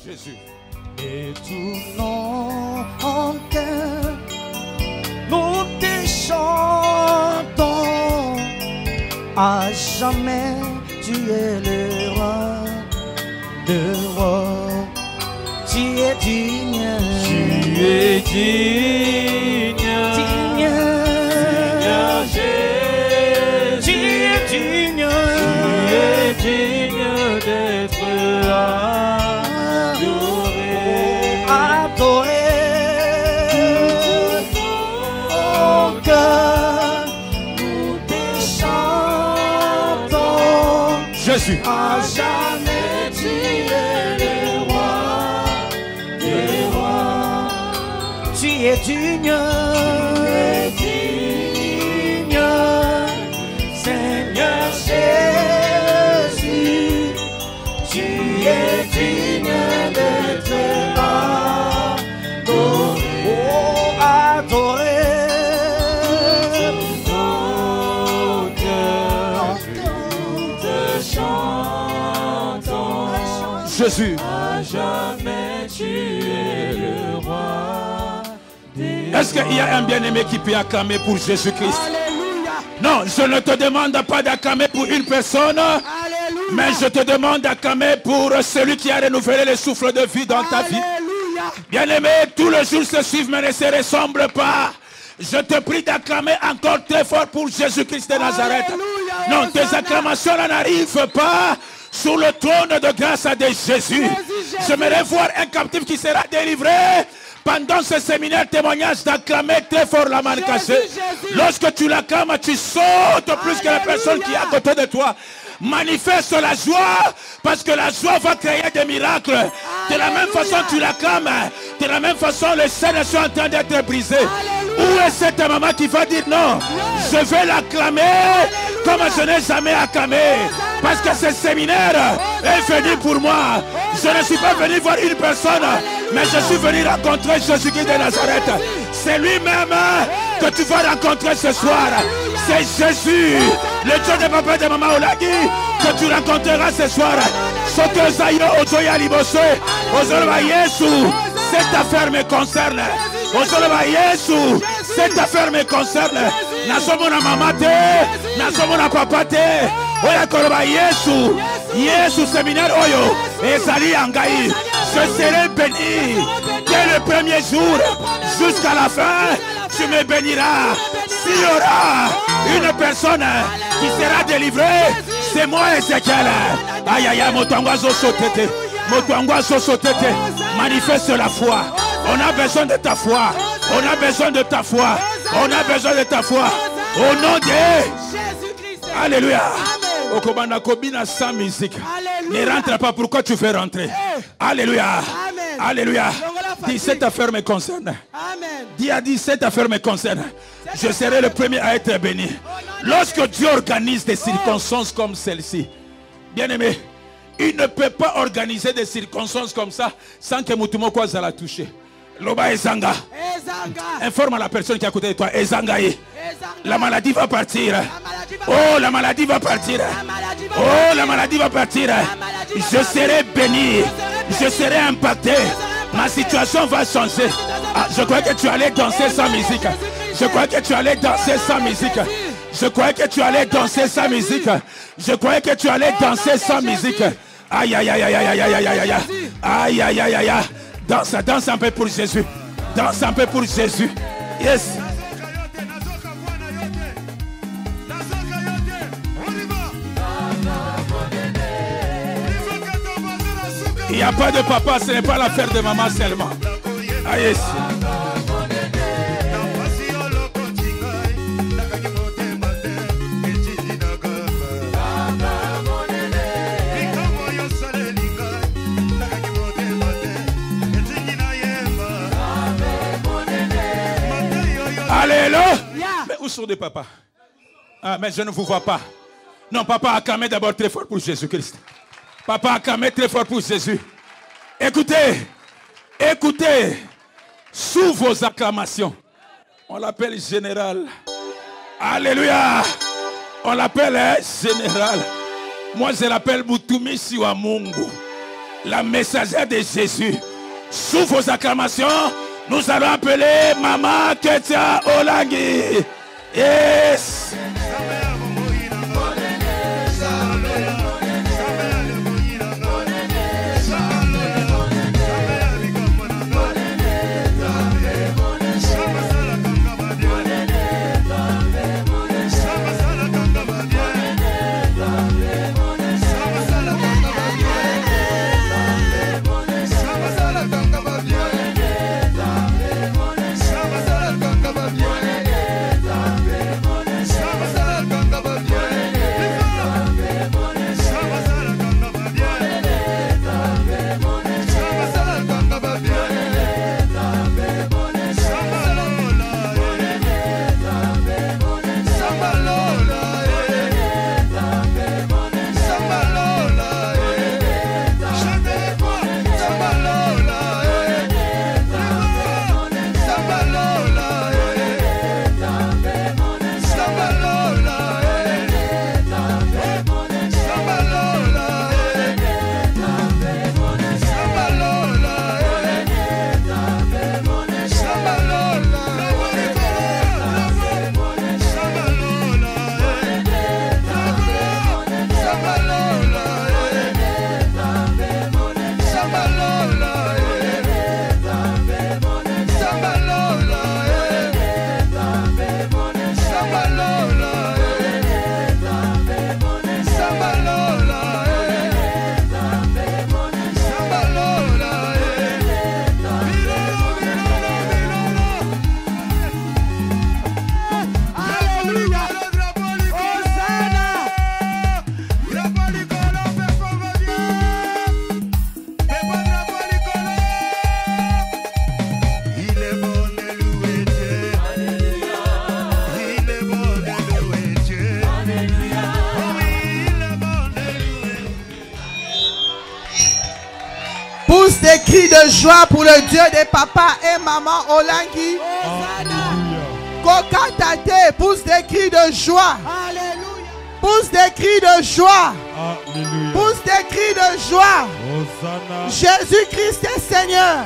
Jésus. Et tout nom en cœur, nous te chantons. À jamais, tu es le roi de roi. Tu es digne. Tu es digne. Digne. Seigneur Jésus. Tu es digne. Tu es digne d'être adoré. Adoré. Au cœur, nous te chantons. Jésus. À jamais, tu es le roi des rois. Tu es digne. Seigneur Jésus, tu es digne d'être adoré. Oh, adoré. Au cœur, nous te chantons. Jésus. À jamais tu es le roi. Est-ce qu'il y a un bien-aimé qui peut acclamer pour Jésus-Christ? Non, je ne te demande pas d'acclamer pour une personne, mais je te demande d'acclamer pour celui qui a renouvelé le souffle de vie dans ta vie. Bien-aimé, tous les jours se suivent mais ne se ressemblent pas. Je te prie d'acclamer encore très fort pour Jésus-Christ de Nazareth. Non, tes acclamations n'arrivent pas sur le trône de grâce de Jésus. J'aimerais voir un captif qui sera délivré pendant ce séminaire témoignage d'acclamer très fort la main cachée. Lorsque tu l'acclames, tu sautes plus que la personne qui est à côté de toi. Manifeste la joie, parce que la joie va créer des miracles. De la même façon tu l'acclames, de la même façon les scènes sont en train d'être brisées. Où est cette maman qui va dire non, je vais l'acclamer comme je n'ai jamais acclamé? Parce que ce séminaire est venu pour moi. Je ne suis pas venu voir une personne, mais je suis venu rencontrer Jésus-Christ de Nazareth. C'est lui-même que tu vas rencontrer ce soir. C'est Jésus, le Dieu de papa et de maman Olagi, que tu rencontreras ce soir. Cette affaire me concerne. Cette affaire me concerne. Nasomona mamate, nasomona papate. Oya koroba Yesu, Yesu séminaire oyo. Ezali angai. Je serai béni dès le premier jour jusqu'à la fin. Tu me béniras. S'il y aura une personne qui sera délivrée, c'est moi Ézéchiel. Aïe aïe aïe, motangwazo sotete. Motangwazo sotete. Manifeste la foi. On a besoin de ta foi. On a besoin de ta foi. On a besoin de ta foi. Au nom de Jésus-Christ. Alléluia. Okobana kobina sans musique. Ne rentre pas. Pourquoi tu fais rentrer? Alléluia. Alléluia. Dis, cette affaire me concerne. Dis, cette affaire me concerne. Je serai le premier à être béni. Lorsque Dieu organise des circonstances comme celle-ci, bien aimé, il ne peut pas organiser des circonstances comme ça sans que Moutumoko la touche. Loba Ezanga. Informe la personne qui est à côté de toi. Ezangaye. La maladie va partir. Oh, la maladie va partir. Oh, la maladie va partir. Je serai béni. Je serai impacté. Ma situation va changer. Ah, je crois que tu allais danser sans musique. Je crois que tu allais danser sans musique. Je crois que tu allais danser sans musique. Je crois que tu allais danser sans musique. Aïe, aïe, aïe, aïe, aïe, aïe, aïe, aïe, aïe. Aïe, aïe, aïe, aïe, aïe. Danse, danse un peu pour Jésus. Danse un peu pour Jésus. Yes. Il n'y a pas de papa, ce n'est pas l'affaire de maman seulement. Ah yes. Alléluia. Mais où sont les papas? Ah, mais je ne vous vois pas. Non, papa, acclamez d'abord très fort pour Jésus-Christ. Papa, acclamez très fort pour Jésus. Écoutez, écoutez, sous vos acclamations, on l'appelle général. Alléluia. On l'appelle général. Moi, je l'appelle Mutumishi wa Mungu. la messagère de Jésus. Sous vos acclamations, nous allons appeler Maman Ketia Olangi. Yes. Pousse des cris de joie pour le Dieu des papas et maman Olangi. Kokatate, pousse des cris de joie. Alléluia. Pousse des cris de joie. Alléluia. Pousse des cris de joie. Hosanna. Jésus-Christ est Seigneur.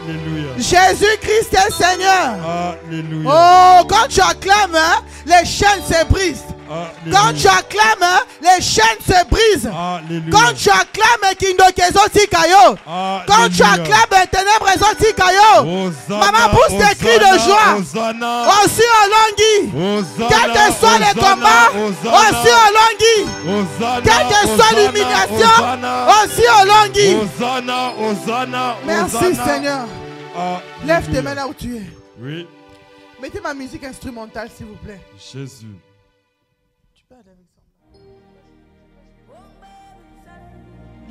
Alléluia. Jésus-Christ est Seigneur. Alléluia. Oh, quand tu acclames, hein, les chaînes se brisent. Alléluia. Quand tu acclames, hein, les chaînes se brisent. Alléluia. Quand tu acclames, Kindokezo Tikayo. Quand tu acclames, Ténèbres Tikayo. Maman, pousse des cris de joie. Aussi Olangi. Quels que soient les combats, aussi Olangi. Quelle que soit l'humiliation, aussi Olangi. Merci Seigneur. Lève tes mains là où tu es. Oui. Mettez ma musique instrumentale s'il vous plaît. Jésus.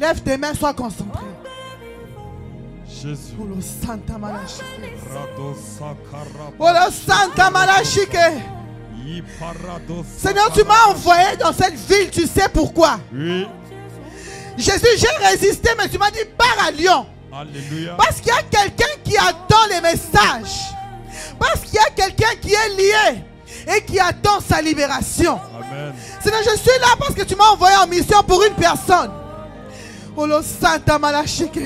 Lève tes mains, sois concentré. Jésus. Oh le Santa Malachike. Oh le Santa Malachike. Seigneur, tu m'as envoyé dans cette ville, tu sais pourquoi? Oui. Jésus, j'ai résisté, mais tu m'as dit pars à Lyon. Alléluia. Parce qu'il y a quelqu'un qui attend les messages. Parce qu'il y a quelqu'un qui est lié et qui attend sa libération. Amen. Seigneur, je suis là parce que tu m'as envoyé en mission pour une personne. Oh le Santa Malachike.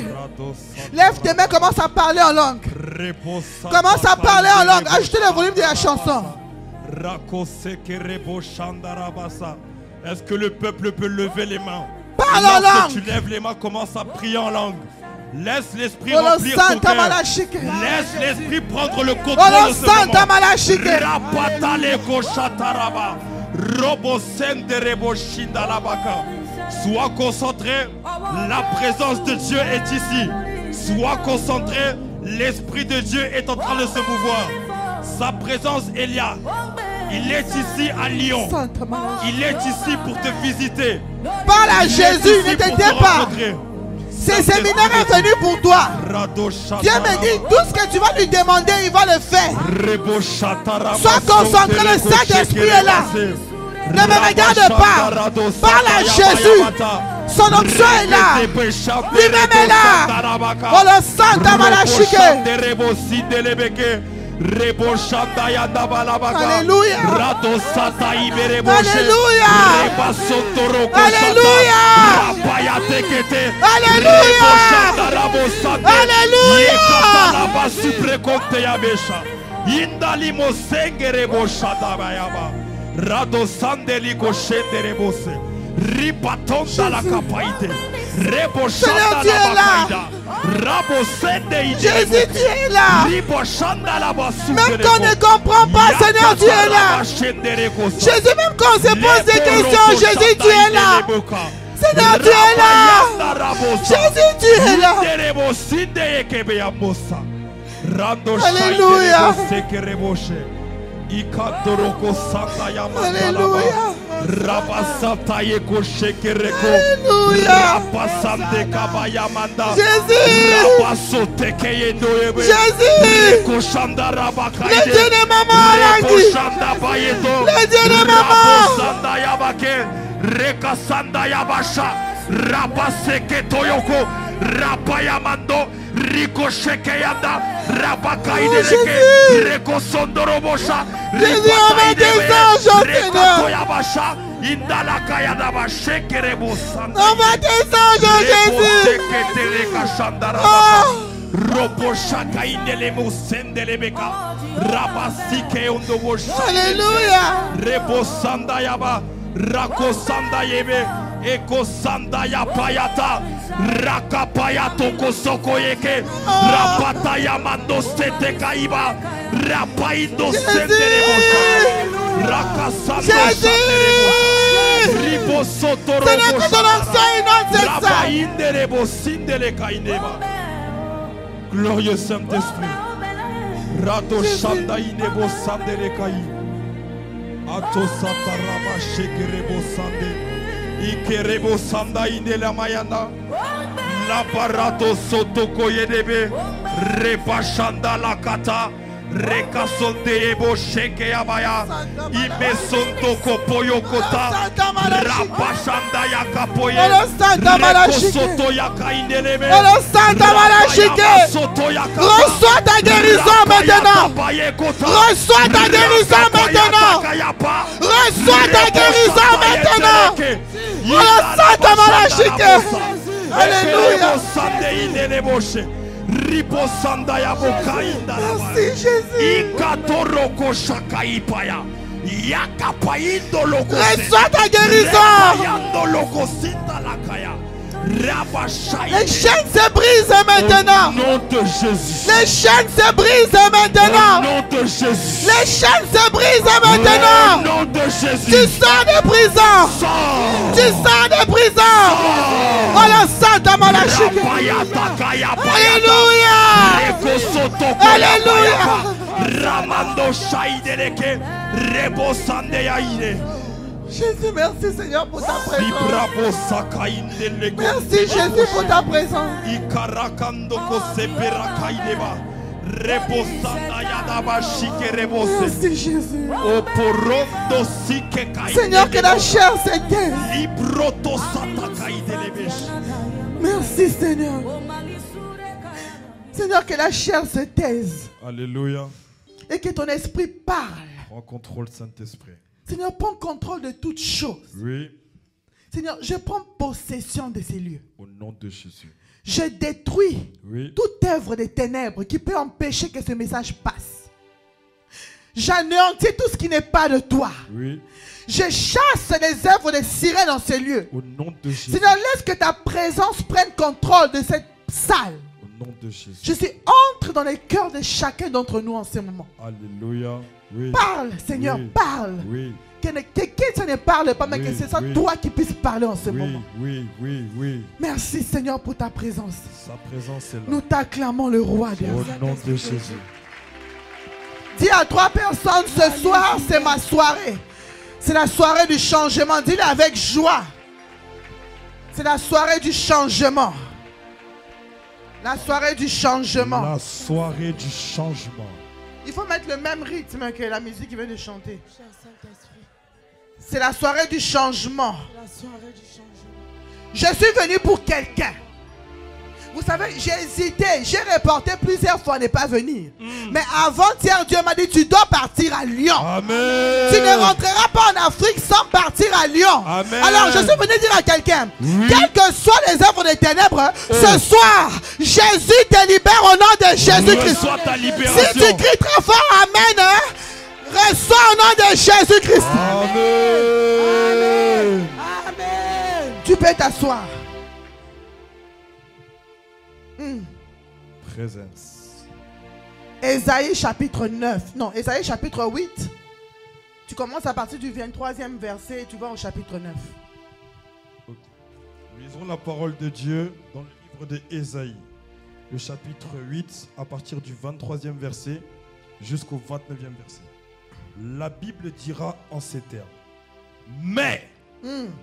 Lève tes mains, commence à parler en langue. Commence à parler en langue. Ajoutez le volume de la chanson. Est-ce que le peuple peut lever les mains? Parle en langue. Tu lèves les mains, commence à prier en langue. Laisse l'esprit remplir ton cœur. Laisse l'esprit prendre le contrôle de ce moment. Sois concentré, la présence de Dieu est ici. Sois concentré, l'esprit de Dieu est en train de se mouvoir. Sa présence est là. Il est ici à Lyon. Il est ici pour te visiter. Parle à Jésus, ne t'étais pas. Ce séminaire est venu pour toi. Dieu me dit, tout ce que tu vas lui demander, il va le faire. Sois concentré, le Saint-Esprit est là. Ne me regarde pas. Parle à Jésus. Son onction est là. Lui-même est là. Oh le Santa Malachike. Alléluia. Alléluia. Alléluia. Seigneur, tu es là. Jésus, tu es là. Même quand on ne comprend pas, Seigneur, tu es là. Jésus, même quand on se pose des questions, Jésus, tu es là. Seigneur, tu es là. Jésus, tu es là. Alléluia. Alléluia. Le Dieu de maman, le Dieu de maman. Rekasanda Yabasha, Rabaseke Toyoko, Rapayamando, Rico Shekeyanda, Rabakaideke, Reko Sondorobosha, Rikatoyabasha, Indalakayadaba, Shekerebosanda, Roboshaka indelemo sendelebeka, Rabasike ondobosha, Alléluia. Rebosanda Yaba. Rakosanda yebe, ekosanda ya payata, rakapayato kosoko yeke, rapata ya mando sete kaiba, rapaindo senderebo, rakasando senderebo, ribosoto robo, rapainderebo sindele kaineba. Glorieux Saint-Esprit, rato shanda inebo sandele kai. Ato sataraba shekerebo sande ikerebo sanda indela mayana la barato sotoko yedebe repashanda la kata rekasonde ebo sheke yabaya imesonto kopoyo kota rapashanda yakapoye rekosoto yakaindelebe reçois ta guérison maintenant. Reçois ta guérison maintenant. Reçois ta guérison maintenant. Alléluia. Merci Jésus. Reçois ta guérison. Les chaînes se brisent maintenant. Au nom de Jésus. Les chaînes se brisent maintenant. Au nom de Jésus. Les chaînes se brisent maintenant. Au nom de Jésus. Tu sors de prison. Sors. Tu sors de prison. Oh la Santa Malachike. Alléluia. Alléluia. Ramando Shaideleke. Rebosande Yaire. Jésus, merci Seigneur pour ta présence. Merci Jésus pour ta présence. Merci Jésus. Seigneur, que la chair s'éteigne. Merci Seigneur. Seigneur, que la chair se taise. Alléluia. Et que ton esprit parle. Prends contrôle, Saint-Esprit. Seigneur, prends contrôle de toutes choses. Oui. Seigneur, je prends possession de ces lieux. Au nom de Jésus. Je détruis oui. toute œuvre des ténèbres qui peut empêcher que ce message passe. J'anéantis tout ce qui n'est pas de toi. Oui. Je chasse les œuvres de sirènes dans ces lieux. Au nom de Jésus. Seigneur, laisse que ta présence prenne contrôle de cette salle. Au nom de Jésus. Je suis entre dans les cœurs de chacun d'entre nous en ce moment. Alléluia. Oui. Parle, Seigneur, oui. parle. Oui. Que quelqu'un ne parle pas, mais oui. que ce soit oui. toi qui puisses parler en ce moment. Oui, oui, oui. Merci, Seigneur, pour ta présence. Sa présence est là. Nous t'acclamons le roi des rois. Au nom de Jésus. Dis à 3 personnes, ce soir, c'est ma soirée. C'est la soirée du changement. Dis-le avec joie. C'est la soirée du changement. La soirée du changement. La soirée du changement. Il faut mettre le même rythme que la musique qui vient de chanter. C'est la soirée du changement. Je suis venu pour quelqu'un. Vous savez, j'ai hésité, j'ai reporté plusieurs fois ne pas venir. Mais avant-hier, Dieu m'a dit, tu dois partir à Lyon. Amen. Tu ne rentreras pas en Afrique sans partir à Lyon. Amen. Alors, je suis venu dire à quelqu'un, quelles que soient les œuvres des ténèbres, ce soir, Jésus te libère au nom de Jésus-Christ. Reçois ta libération. Si tu cries très fort, Amen, reçois au nom de Jésus-Christ. Amen. Amen. Tu peux t'asseoir. Présence. Ésaïe chapitre 9. Non, Ésaïe chapitre 8. Tu commences à partir du 23e verset et tu vas au chapitre 9. Okay. Lisons la parole de Dieu dans le livre de Ésaïe, le chapitre 8, à partir du 23e verset jusqu'au 29e verset. La Bible dira en ces termes: mais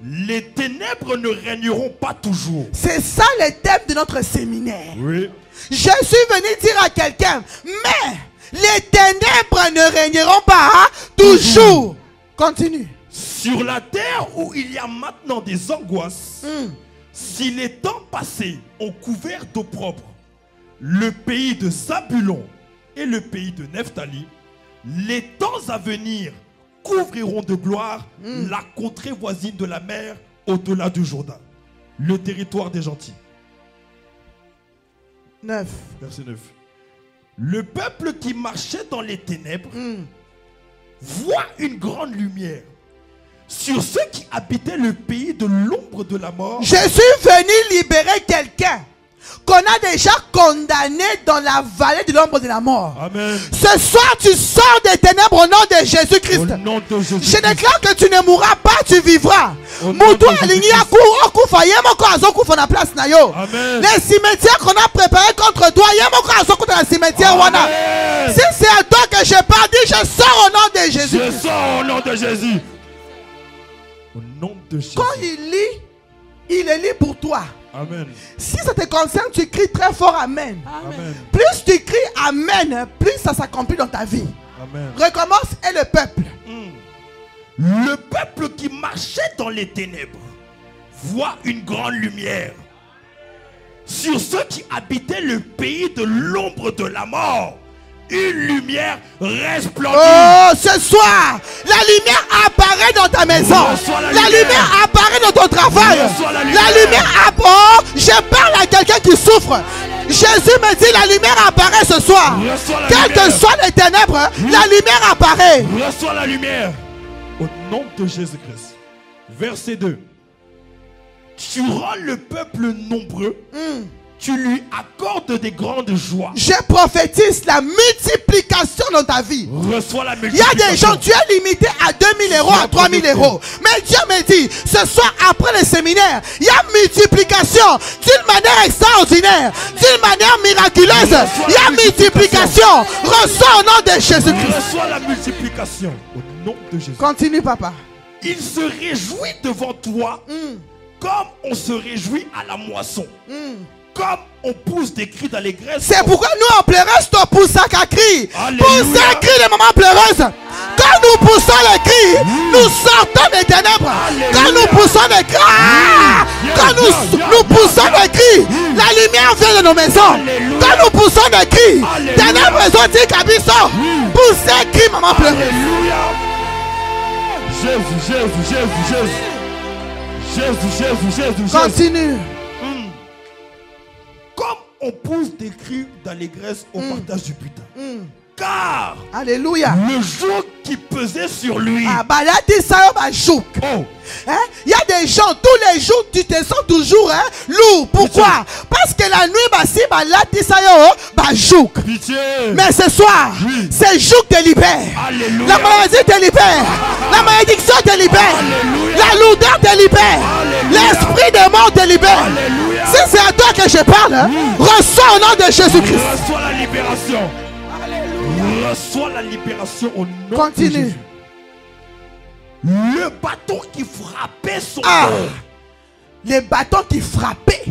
les ténèbres ne régneront pas toujours. C'est ça le thème de notre séminaire. Oui. Je suis venu dire à quelqu'un, mais les ténèbres ne régneront pas toujours. Continue. Sur la terre où il y a maintenant des angoisses, si les temps passés ont couvert d'opprobre le pays de Zabulon et le pays de Nephtali, les temps à venir couvriront de gloire la contrée voisine de la mer au-delà du Jourdain, le territoire des gentils. 9. Verset 9. Le peuple qui marchait dans les ténèbres voit une grande lumière. Sur ceux qui habitaient le pays de l'ombre de la mort, Je suis venu libérer quelqu'un qu'on a déjà condamné dans la vallée de l'ombre de la mort. Amen. Ce soir, tu sors des ténèbres au nom de Jésus-Christ. Au nom de Jésus. Je déclare que tu ne mourras pas, tu vivras. Au nom de Jésus-Christ. Amen. Les cimetières qu'on a préparés contre toi, Amen. si c'est à toi que je parle, dis, je sors au nom de Jésus. Je sors au nom de Jésus. Au nom de Jésus. Quand il lit, il est lit pour toi. Amen. Si ça te concerne, tu cries très fort Amen. Amen. Plus tu cries Amen, plus ça s'accomplit dans ta vie. Amen. Recommence et le peuple. Le peuple qui marchait dans les ténèbres voit une grande lumière. Sur ceux qui habitaient le pays de l'ombre de la mort, une lumière resplendit. Oh, ce soir, la lumière apparaît dans ta maison. La lumière apparaît dans ton travail. La lumière apparaît. Oh, je parle à quelqu'un qui souffre. Jésus me dit, la lumière apparaît ce soir. Quelles que soient les ténèbres, la lumière apparaît. Reçois la lumière. Au nom de Jésus-Christ. Verset 2. Tu rends le peuple nombreux. Tu lui accordes des grandes joies. Je prophétise la multiplication dans ta vie. Reçois la Il y multiplication. a des gens, tu es limité à 2000 euros, à 3000 euros. Mais Dieu me dit, ce soir après le séminaire, il y a multiplication d'une manière extraordinaire, d'une manière miraculeuse. Il y a multiplication. Reçois au nom de Jésus-Christ. Reçois la multiplication. Au nom de Jésus. Continue, papa. Il se réjouit devant toi comme on se réjouit à la moisson. Comme on pousse des cris d'allégresse. C'est pourquoi nous en pleureuse, tu pousses à cri. Alléluia. Pousse un cri de maman pleureuse. Quand nous poussons les cris, nous sortons des ténèbres. Alléluia. Quand nous poussons les cris, quand nous poussons les cris, la lumière vient de nos maisons. Alléluia. Quand nous poussons les cris, Alléluia. ténèbres ont dit qu'abisso. Pousse un cri, maman pleureuse. Alléluia. Jésus, Jésus, Jésus, Jésus. Jésus, Jésus, Jésus, Jésus. Continue. Comme on pousse des cris d'allégresse au partage du butin. Car Alléluia. le joug qui pesait sur lui. Ah, bah là, tu sais, bah, jouk. Oh, Hein? Il y a des gens, tous les jours, tu te sens toujours lourd. Pourquoi? Parce que la nuit, bah, si, bah, là, tu sais, bah, jouk. pitié. Mais ce soir, Oui. c'est jouk te libère. Alléluia. La maladie te libère. La malédiction te libère. Alléluia. La lourdeur te libère. Alléluia. L'esprit de mort te libère. Alléluia. Si c'est à toi que je parle, reçois au nom de Jésus-Christ. Reçois la libération. Reçois la libération au nom Continue. de Jésus. Le bâton qui frappait son Ah, corps. les bâtons qui frappaient.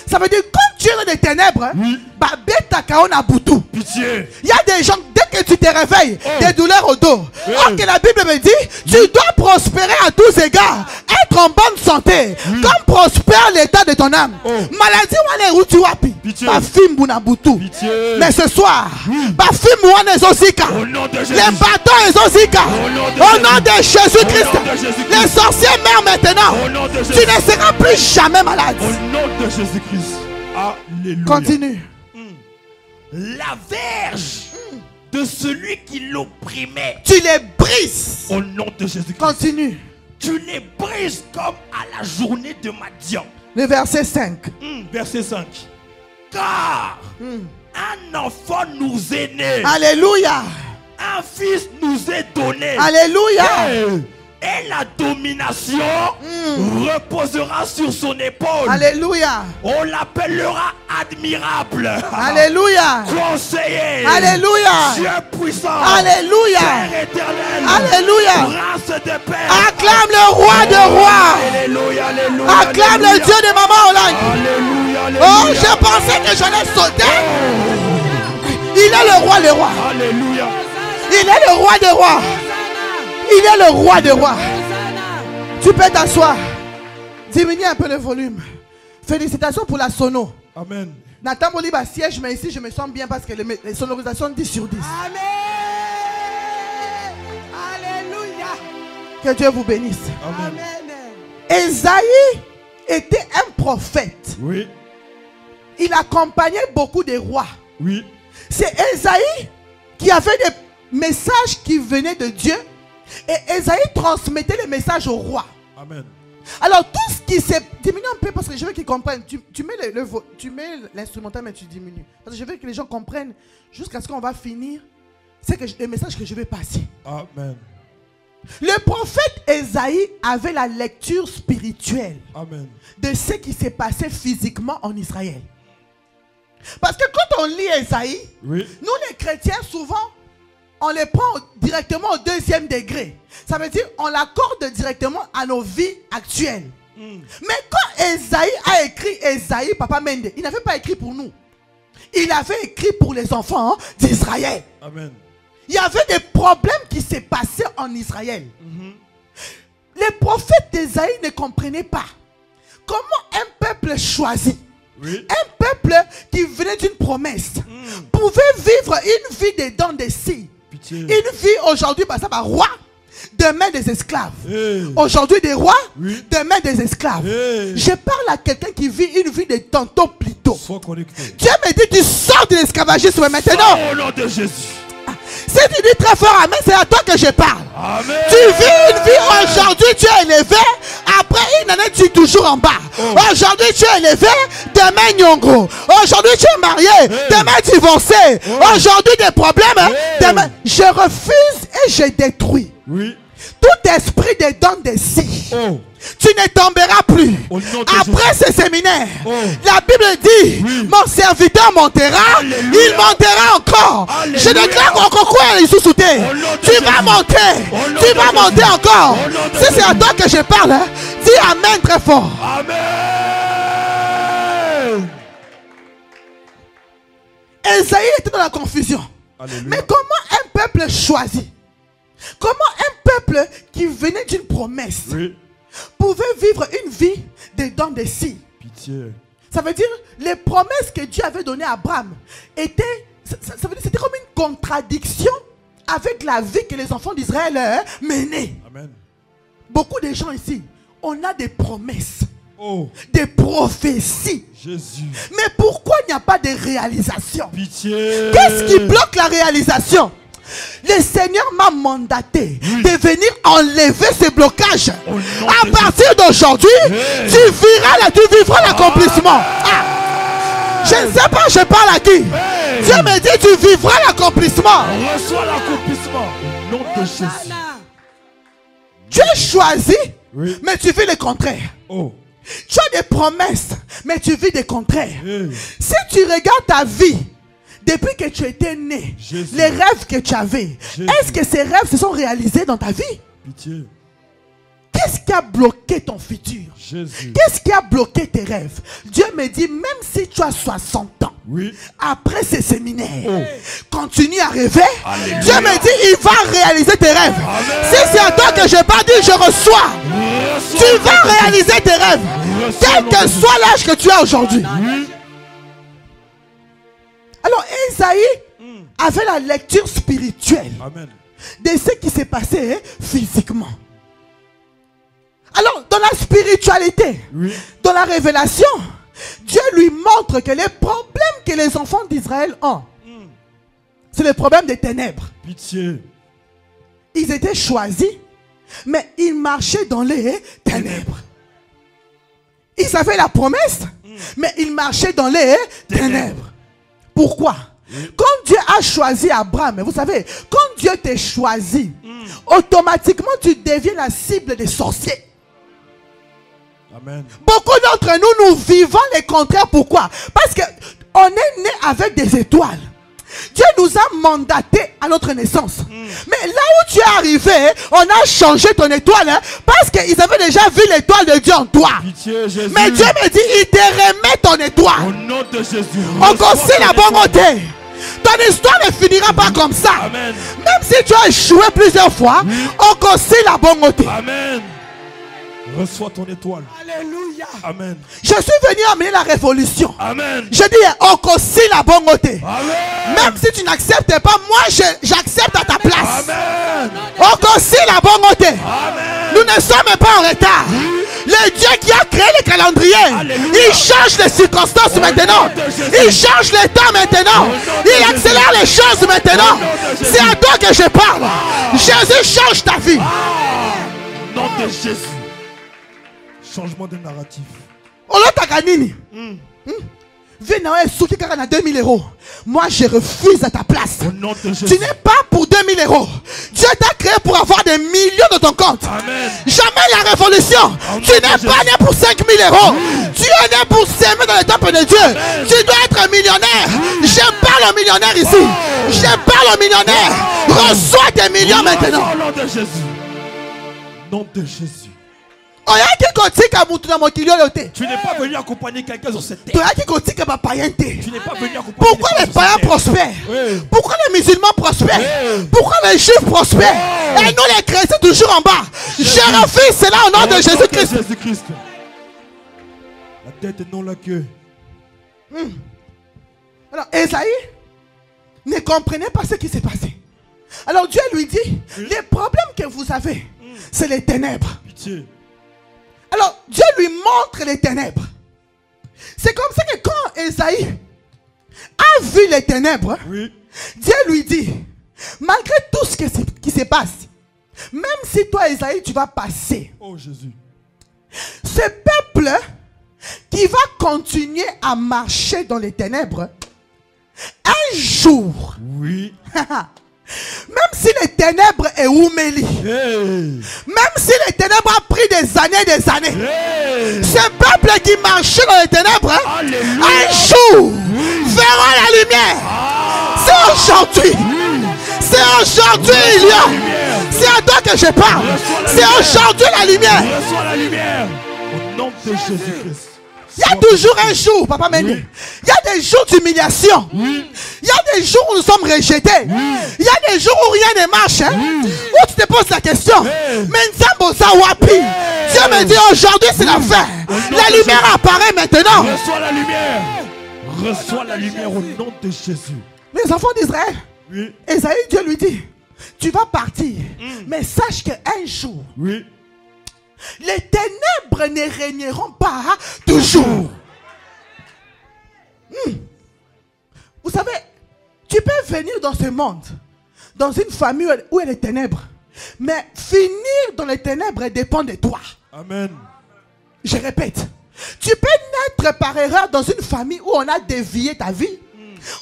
Ça veut dire quand tu es dans les ténèbres, Oui. bah, bête ta kaona boutou. Pitié. Il y a des gens, dès que tu te réveilles, des douleurs au dos. Or que la Bible me dit, tu dois prospérer à tous égards, être en bonne santé, comme prospère l'état de ton âme. Maladie wane ruti wapi, ba fimbu na butu. Mais ce soir, ba fimbu wane ezosika, les bâtons ezosika. Au nom de Jésus-Christ, les sorciers meurent maintenant. Tu ne seras plus jamais malade. Au nom de Jésus-Christ. Alléluia. Continue. La verge de celui qui l'opprimait, Tu les brises. au nom de Jésus-Christ. Continue. Tu les brises comme à la journée de Madian. Le verset 5. Verset 5. Car un enfant nous est né, Alléluia. un fils nous est donné. Alléluia. Et la domination reposera sur son épaule. Alléluia. On l'appellera admirable. Alléluia. Conseiller. Alléluia. Dieu puissant. Alléluia. Père éternel. Alléluia. Prince de paix. Acclame le roi de rois. Alléluia, alléluia. Acclame le Dieu de Maman Hollande. Alléluia, alléluia. Oh, je pensais que j'allais sauter. Il est le roi des rois. Alléluia. Il est le roi des rois. Il est le roi des rois. Tu peux t'asseoir. Diminue un peu le volume. Félicitations pour la sono. Amen. Nathan Boliba siège, mais ici je me sens bien parce que les sonorisations 10 sur 10. Amen. Alléluia. Que Dieu vous bénisse. Amen. Amen. Esaïe était un prophète. Oui. Il accompagnait beaucoup de rois. Oui. C'est Esaïe qui avait des messages qui venaient de Dieu. Et Esaïe transmettait les messages au roi. Amen. Alors tout ce qui s'est... Diminue un peu parce que je veux qu'ils comprennent. Tu mets l'instrumental mais tu diminues. Parce que je veux que les gens comprennent jusqu'à ce qu'on va finir. C'est que le message que je vais passer. Amen. Le prophète Esaïe avait la lecture spirituelle. Amen. De ce qui s'est passé physiquement en Israël. Parce que quand on lit Esaïe, Oui. nous les chrétiens souvent, on les prend directement au deuxième degré. Ça veut dire on l'accorde directement à nos vies actuelles. Mais quand Esaïe a écrit Esaïe, Papa Mende, il n'avait pas écrit pour nous. Il avait écrit pour les enfants d'Israël. Amen. Il y avait des problèmes qui s'est passé en Israël. Les prophètes d'Esaïe ne comprenaient pas comment un peuple choisi, Oui. un peuple qui venait d'une promesse, pouvait vivre une vie des dents de scie. Pitié. Une vie aujourd'hui, bah, ça va roi, demain des esclaves. Hey. Aujourd'hui des rois, Oui. demain des esclaves. Hey. Je parle à quelqu'un qui vit une vie de tantôt plus tôt. Sois connecté. Dieu me dit, tu sors de l'esclavagisme maintenant. Au nom de Jésus. Si tu dis très fort amen, c'est à toi que je parle. Amen. Tu vis une vie aujourd'hui, tu es élevé. Après une année, tu es toujours en bas. Aujourd'hui, tu es élevé. Demain, nyongo. Aujourd'hui, tu es marié. Demain, divorcé. Aujourd'hui, des problèmes. Demain, je refuse et je détruis Oui. tout esprit de dents de scie. Oh. Tu ne tomberas plus. Au nom de Après ce séminaire, Oh. la Bible dit, Oui. mon serviteur montera, Alléluia. il montera encore. Alléluia. Je déclare encore quoi il sous sauter. Au nom de Tu vas Jésus. monter. Au nom Tu de vas Jésus. monter encore. Au nom de Si c'est à Jésus. toi que je parle, hein, dis amen très fort. Amen. Esaïe était dans la confusion. Alléluia. Mais comment un peuple choisi, comment un peuple qui venait d'une promesse Oui. pouvait vivre une vie des dents de scie? Pitié. Ça veut dire les promesses que Dieu avait données à Abraham étaient, ça veut dire c'était comme une contradiction avec la vie que les enfants d'Israël menaient. Amen. Beaucoup de gens ici, on a des promesses, Oh. des prophéties. Jésus. Mais pourquoi il n'y a pas de réalisation? Pitié. Qu'est-ce qui bloque la réalisation? Le Seigneur m'a mandaté de venir enlever ces blocages. Au nom À de partir d'aujourd'hui, Hey. tu vivras l'accomplissement. Je ne sais pas, je parle à qui? Hey. Dieu me dit, tu vivras l'accomplissement. Reçois l'accomplissement. Au nom de Jésus. Tu es choisi, Oui. mais tu vis le contraire. Oh. Tu as des promesses, mais tu vis des contraires. Hey. Si tu regardes ta vie, depuis que tu étais né, Jésus. les rêves que tu avais, Jésus. est-ce que ces rêves se sont réalisés dans ta vie? Pitié. Qu'est-ce qui a bloqué ton futur? Qu'est-ce qui a bloqué tes rêves? Dieu me dit, même si tu as 60 ans, après ces séminaires, continue à rêver. Alléluia. Dieu me dit, il va réaliser tes rêves. Amen. Si c'est à toi que je parle, je reçois. Tu vas réaliser tes rêves. Quel que soit l'âge que tu as aujourd'hui. Alors, Esaïe avait la lecture spirituelle de ce qui s'est passé physiquement. Alors, dans la spiritualité, dans la révélation, Dieu lui montre que les problèmes que les enfants d'Israël ont, c'est les problèmes des ténèbres. Pitié. Ils étaient choisis, mais ils marchaient dans les ténèbres. Ils avaient la promesse, mais ils marchaient dans les ténèbres. Pourquoi? Quand Dieu a choisi Abraham, vous savez, quand Dieu t'a choisi, automatiquement tu deviens la cible des sorciers. Amen. Beaucoup d'entre nous, nous vivons les contraires. Pourquoi? Parce qu'on est né avec des étoiles. Dieu nous a mandatés à notre naissance. Mais là où tu es arrivé, on a changé ton étoile, parce qu'ils avaient déjà vu l'étoile de Dieu en toi. Pitié, Jésus. Mais Dieu me dit, il te remet ton étoile. Au nom de Jésus. On conseille la bonne côté. Ton histoire ne finira pas comme ça. Amen. Même si tu as échoué plusieurs fois, on conseille la bonne côté. Amen. Reçois ton étoile. Alléluia. Amen. Je suis venu amener la révolution. Amen. Je dis, on conseille la bonne côté. Amen. Même si tu n'acceptes pas, moi j'accepte à ta place. Amen. On conseille la bonne côté. Amen. Nous ne sommes pas en retard. Le Dieu qui a créé le calendrier, alléluia, il change les circonstances maintenant. Il change les temps maintenant. Il accélère les choses maintenant. C'est à toi que je parle. Jésus change ta vie. Au nom de Jésus. Changement de narratif. On l'a taganini. Viens souki kaka na 2000 €. Moi je refuse à ta place. Au nom de Jésus. Tu n'es pas pour 2000 €. Dieu t'a créé pour avoir des millions dans ton compte. Amen. Jamais la révolution. Tu n'es pas né pour 5000 €. Tu es né pour s'aimer dans le temple de Dieu. Amen. Tu dois être un millionnaire. Je parle au millionnaire ici. Je parle au millionnaire. Reçois tes millions maintenant. Au nom de Jésus. Nom de Jésus. Tu n'es pas venu accompagner quelqu'un sur cette terre. Tu n'es pas venu accompagner. Pourquoi les païens prospèrent? Pourquoi les musulmans prospèrent? Pourquoi les juifs prospèrent? Et nous les chrétiens toujours en bas. Je refuse cela au nom de Jésus-Christ. La tête et non la queue. Alors Esaïe ne comprenait pas ce qui s'est passé. Alors Dieu lui dit, les problèmes que vous avez, c'est les ténèbres. Pitié. Alors, Dieu lui montre les ténèbres. C'est comme ça que quand Esaïe a vu les ténèbres, Dieu lui dit, malgré tout ce qui se passe, même si toi, Esaïe, tu vas passer, Jésus, ce peuple qui va continuer à marcher dans les ténèbres, un jour, même si les ténèbres est oumeli, même si les ténèbres a pris des années, ce peuple qui marchait dans les ténèbres, un jour verra la lumière. C'est aujourd'hui. C'est aujourd'hui, il y a. C'est à toi que je parle. C'est aujourd'hui la lumière. Reçois la lumière. Au nom de Jésus-Christ. Il y a toujours un jour, Papa Méni. Il y a des jours d'humiliation. Il y a des jours où nous sommes rejetés. Il y a des jours où rien ne marche. Où tu te poses la question. Mais Nzambo Zawapi. Dieu me dit aujourd'hui c'est la fin. La lumière apparaît maintenant. Reçois la lumière. Reçois la lumière au nom de Jésus. Les enfants d'Israël. Esaïe, Dieu lui dit, tu vas partir. Mais sache qu'un jour, les ténèbres ne régneront pas toujours. Vous savez, tu peux venir dans ce monde, dans une famille où il y a les ténèbres, mais finir dans les ténèbres dépend de toi. Amen. Je répète, tu peux naître par erreur dans une famille où on a dévié ta vie,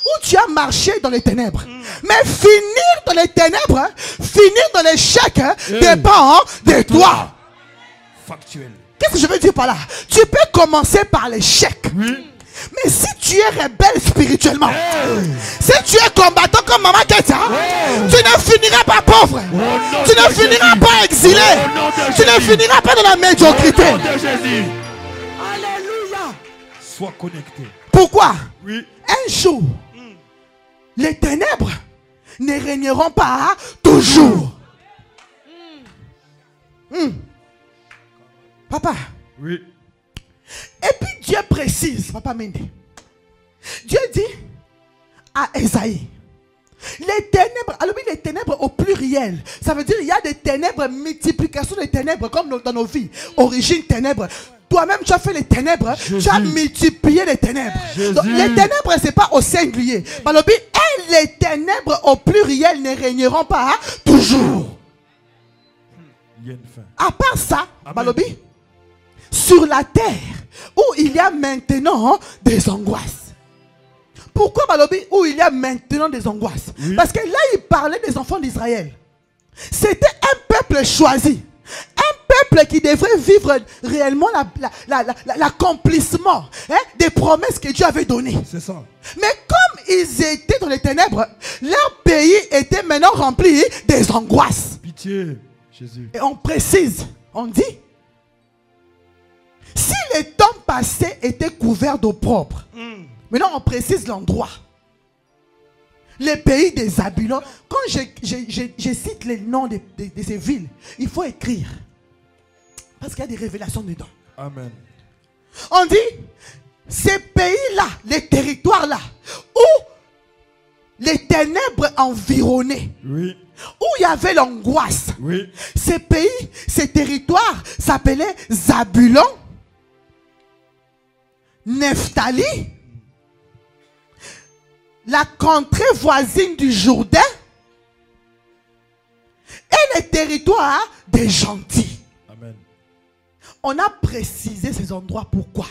où tu as marché dans les ténèbres. Mais finir dans les ténèbres, finir dans l'échec dépend de toi. Factuel. Qu'est-ce que je veux dire par là? Tu peux commencer par l'échec. Mais si tu es rebelle spirituellement, si tu es combattant comme Maman Ketia, tu ne finiras pas pauvre. Tu ne finiras pas exilé. Tu ne finiras pas dans la médiocrité. Alléluia. Sois connecté. Pourquoi? Oui. Un jour, les ténèbres ne régneront pas toujours. Papa. Oui. Et puis Dieu précise, Papa Mende. Dieu dit à Esaïe, les ténèbres, alors oui, les ténèbres au pluriel, ça veut dire il y a des ténèbres, multiplication des ténèbres, comme dans nos vies. Origine ténèbres. Toi-même, tu as fait les ténèbres, Jésus. tu as multiplié les ténèbres. Donc, les ténèbres, ce n'est pas au singulier. Balobi, et les ténèbres au pluriel ne régneront pas toujours. Il y a une fin. À part ça, Amen. Balobi, sur la terre, où il y a maintenant des angoisses. Pourquoi Balobi, où il y a maintenant des angoisses? Oui. Parce que là, il parlait des enfants d'Israël. C'était un peuple choisi. Un peuple qui devrait vivre réellement l'accomplissement des promesses que Dieu avait données. C'est ça. Mais comme ils étaient dans les ténèbres, leur pays était maintenant rempli des angoisses. Pitié, Jésus. Et on précise, on dit, si les temps passés étaient couverts d'eau propre, maintenant on précise l'endroit. Les pays des Zabulon, quand je cite les noms de ces villes, il faut écrire. Parce qu'il y a des révélations dedans. Amen. On dit, ces pays-là, les territoires-là, où les ténèbres environnaient, Oui. où il y avait l'angoisse, Oui. ces pays, ces territoires s'appelaient Zabulon, Nephtali, la contrée voisine du Jourdain et les territoires des gentils. Amen. On a précisé ces endroits. Pourquoi?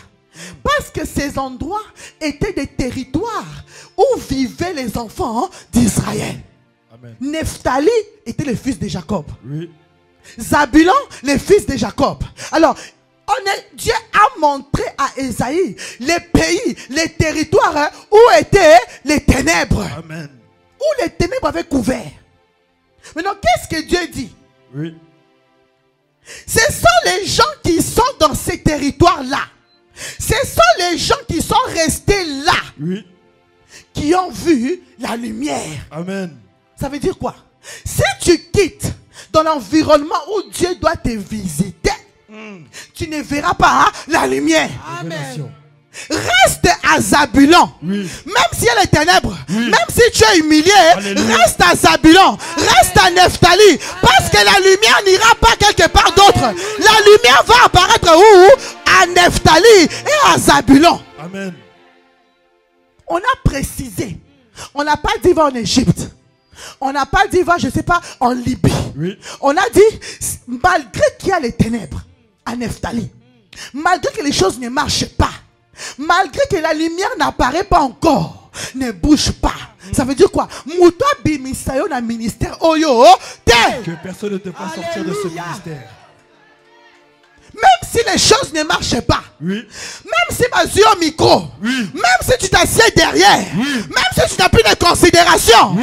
Parce que ces endroits étaient des territoires où vivaient les enfants d'Israël. Amen. Nephtali était le fils de Jacob. Oui. Zabulon, le fils de Jacob. Alors, Dieu a montré à Esaïe les pays, les territoires où étaient les ténèbres. Amen. Où les ténèbres avaient couvert. Maintenant, qu'est-ce que Dieu dit? Oui. Ce sont les gens qui sont dans ces territoires-là. Ce sont les gens qui sont restés là. Oui. Qui ont vu la lumière. Amen. Ça veut dire quoi? Si tu quittes dans l'environnement où Dieu doit te visiter, tu ne verras pas la lumière. Révélation. Reste à Zabulon. Oui. Même s'il y a les ténèbres, Oui. même si tu es humilié, Alléluia. reste à Zabulon, reste à Nephtali, parce que la lumière n'ira pas quelque part d'autre. La lumière va apparaître où? À Nephtali et à Zabulon. Amen. On a précisé. On n'a pas dit va en Égypte. On n'a pas dit va, je ne sais pas, en Libye. Oui. On a dit, malgré qu'il y a les ténèbres à Nephtali, malgré que les choses ne marchent pas, malgré que la lumière n'apparaît pas encore, ne bouge pas. Ça veut dire quoi? Mouta bimisayo na ministère oyo te. Que personne ne te fasse sortir de ce ministère. Même si les choses ne marchent pas, Oui. même si ma yeux au micro, Oui. même si tu t'assieds derrière, Oui. même si tu n'as plus de considération,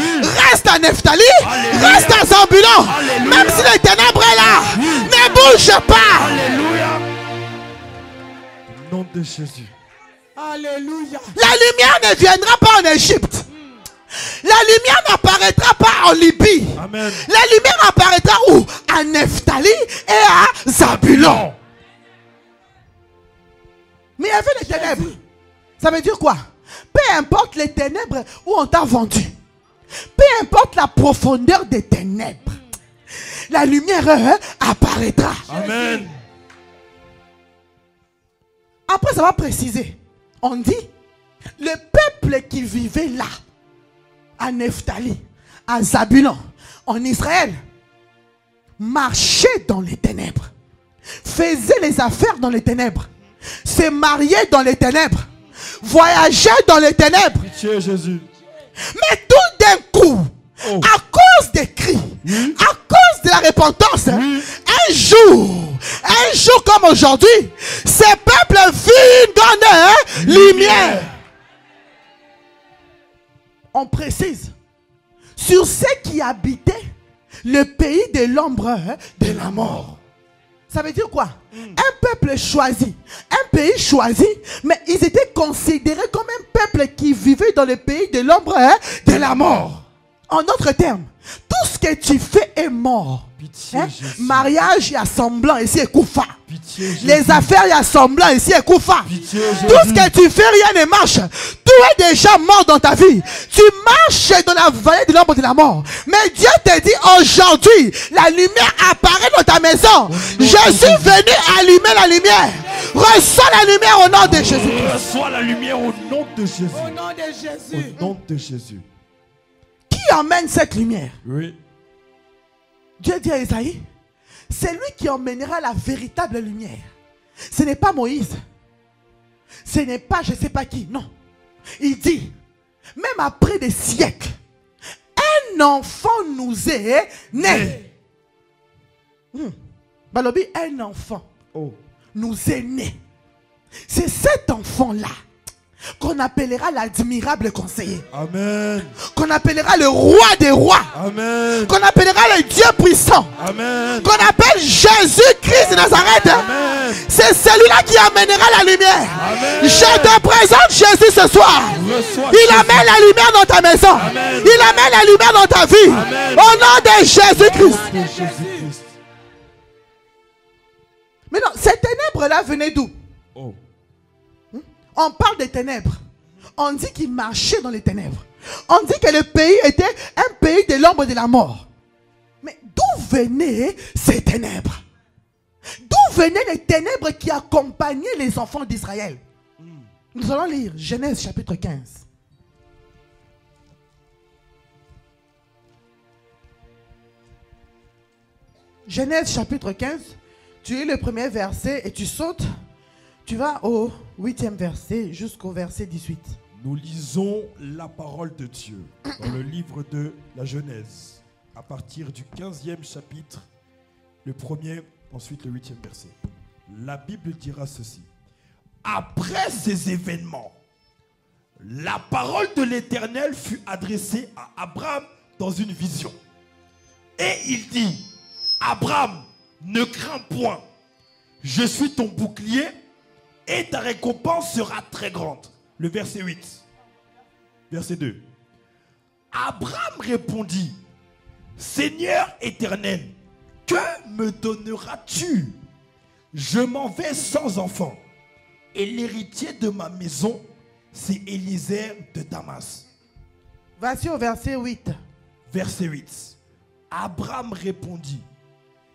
reste à Nephtali, Alléluia. reste à Zabulon, Alléluia. même si les ténèbres est là, ne bouge pas. Alléluia. Au nom de Jésus. Alléluia. La lumière ne viendra pas en Égypte. La lumière n'apparaîtra pas en Libye. Amen. La lumière apparaîtra où? À Nephtali et à Zabulon. Mais il y avait les ténèbres. Ça veut dire quoi? Peu importe les ténèbres où on t'a vendu. Peu importe la profondeur des ténèbres. La lumière apparaîtra. Amen. Après, ça va préciser. On dit, le peuple qui vivait là, à Nephtali, à Zabulon, en Israël, marchait dans les ténèbres, faisait les affaires dans les ténèbres, se mariait dans les ténèbres, voyageait dans les ténèbres. Pitié, Jésus. Mais tout d'un coup, à cause des cris, à cause de la repentance, un jour, un jour comme aujourd'hui, ces peuples vivent une grande lumière. On précise, sur ceux qui habitaient le pays de l'ombre de la mort. Ça veut dire quoi? Un peuple choisi, un pays choisi, mais ils étaient considérés comme un peuple qui vivait dans le pays de l'ombre de la mort. En d'autres termes, tout ce que tu fais est mort. Pitié, mariage, il y a semblant ici est koufa. Pitié, les affaires, il y a semblant ici est koufa. Pitié, tout ce que tu fais, rien ne marche. Tout est déjà mort dans ta vie. Tu marches dans la vallée de l'ombre de la mort. Mais Dieu te dit aujourd'hui, la lumière apparaît dans ta maison. Je suis venu allumer la lumière. Reçois la lumière au nom de Jésus. Reçois la lumière au nom de Jésus. Au nom de Jésus. Au nom de Jésus. Qui emmène cette lumière? Oui. Dieu dit à Isaïe, c'est lui qui emmènera la véritable lumière. Ce n'est pas Moïse. Ce n'est pas je ne sais pas qui. Non. Il dit, même après des siècles, un enfant nous est né. Balobi, un enfant nous est né. C'est cet enfant-là qu'on appellera l'admirable conseiller. Amen. Qu'on appellera le roi des rois. Amen. Qu'on appellera le Dieu puissant. Amen. Qu'on appelle Jésus-Christ de Nazareth. Amen. C'est celui-là qui amènera la lumière. Amen. Je te présente Jésus ce soir. Reçois Il amène la lumière dans ta maison. Amen. Il amène la lumière dans ta vie. Amen. Au nom de Jésus-Christ. Jésus-Christ. Mais non, ces ténèbres-là venaient d'où? Oh. On parle des ténèbres. On dit qu'il marchait dans les ténèbres. On dit que le pays était un pays de l'ombre de la mort. Mais d'où venaient ces ténèbres? D'où venaient les ténèbres qui accompagnaient les enfants d'Israël? Nous allons lire Genèse chapitre 15. Genèse chapitre 15. Tu lis le premier verset et tu sautes. Tu vas au 8e verset jusqu'au verset 18. Nous lisons la parole de Dieu dans le livre de la Genèse, à partir du 15e chapitre, le premier, ensuite le 8e verset. La Bible dira ceci. Après ces événements, la parole de l'Éternel fut adressée à Abraham dans une vision. Et il dit, Abraham, ne crains point, je suis ton bouclier et ta récompense sera très grande. Le verset 8. Verset 2. Abraham répondit, Seigneur éternel, que me donneras-tu? Je m'en vais sans enfant. Et l'héritier de ma maison, c'est Élisée de Damas. Voici au verset 8. Verset 8. Abraham répondit,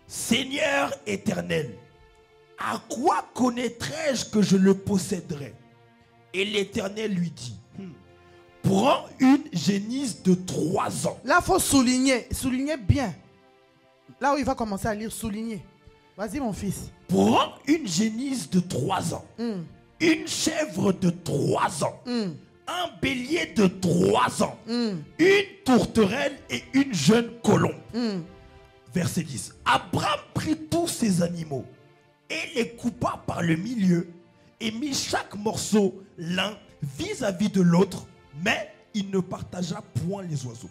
Seigneur éternel, à quoi connaîtrai-je que je le posséderai? Et l'Éternel lui dit, prends une génisse de 3 ans. Là, il faut souligner bien. Là où il va commencer à lire, souligner. Vas-y mon fils. Prends une génisse de 3 ans. Une chèvre de 3 ans. Un bélier de 3 ans. Une tourterelle et une jeune colombe. Verset 10. Abraham prit tous ces animaux et les coupa par le milieu et mit chaque morceau l'un vis-à-vis de l'autre, mais il ne partagea point les oiseaux.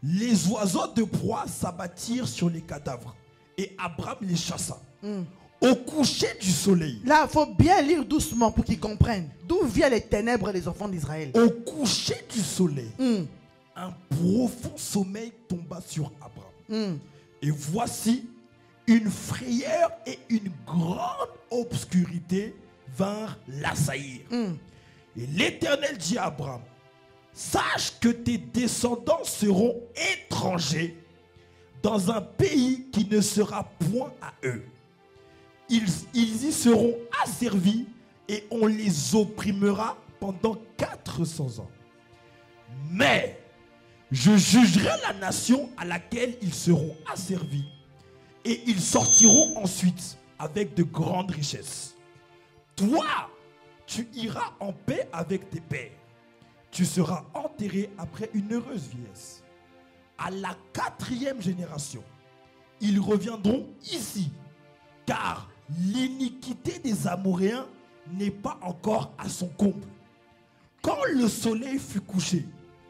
Les oiseaux de proie s'abattirent sur les cadavres et Abraham les chassa. Au coucher du soleil. Là, il faut bien lire doucement pour qu'ils comprennent. D'où viennent les ténèbres des enfants d'Israël? Au coucher du soleil, un profond sommeil tomba sur Abraham. Et voici, une frayeur et une grande obscurité vinrent l'assaillir. Et l'Éternel dit à Abraham, sache que tes descendants seront étrangers dans un pays qui ne sera point à eux. Ils y seront asservis et on les opprimera pendant 400 ans. Mais je jugerai la nation à laquelle ils seront asservis et ils sortiront ensuite avec de grandes richesses. Toi, tu iras en paix avec tes pères. Tu seras enterré après une heureuse vieillesse. À la 4e génération, ils reviendront ici. car l'iniquité des Amoréens n'est pas encore à son comble. Quand le soleil fut couché,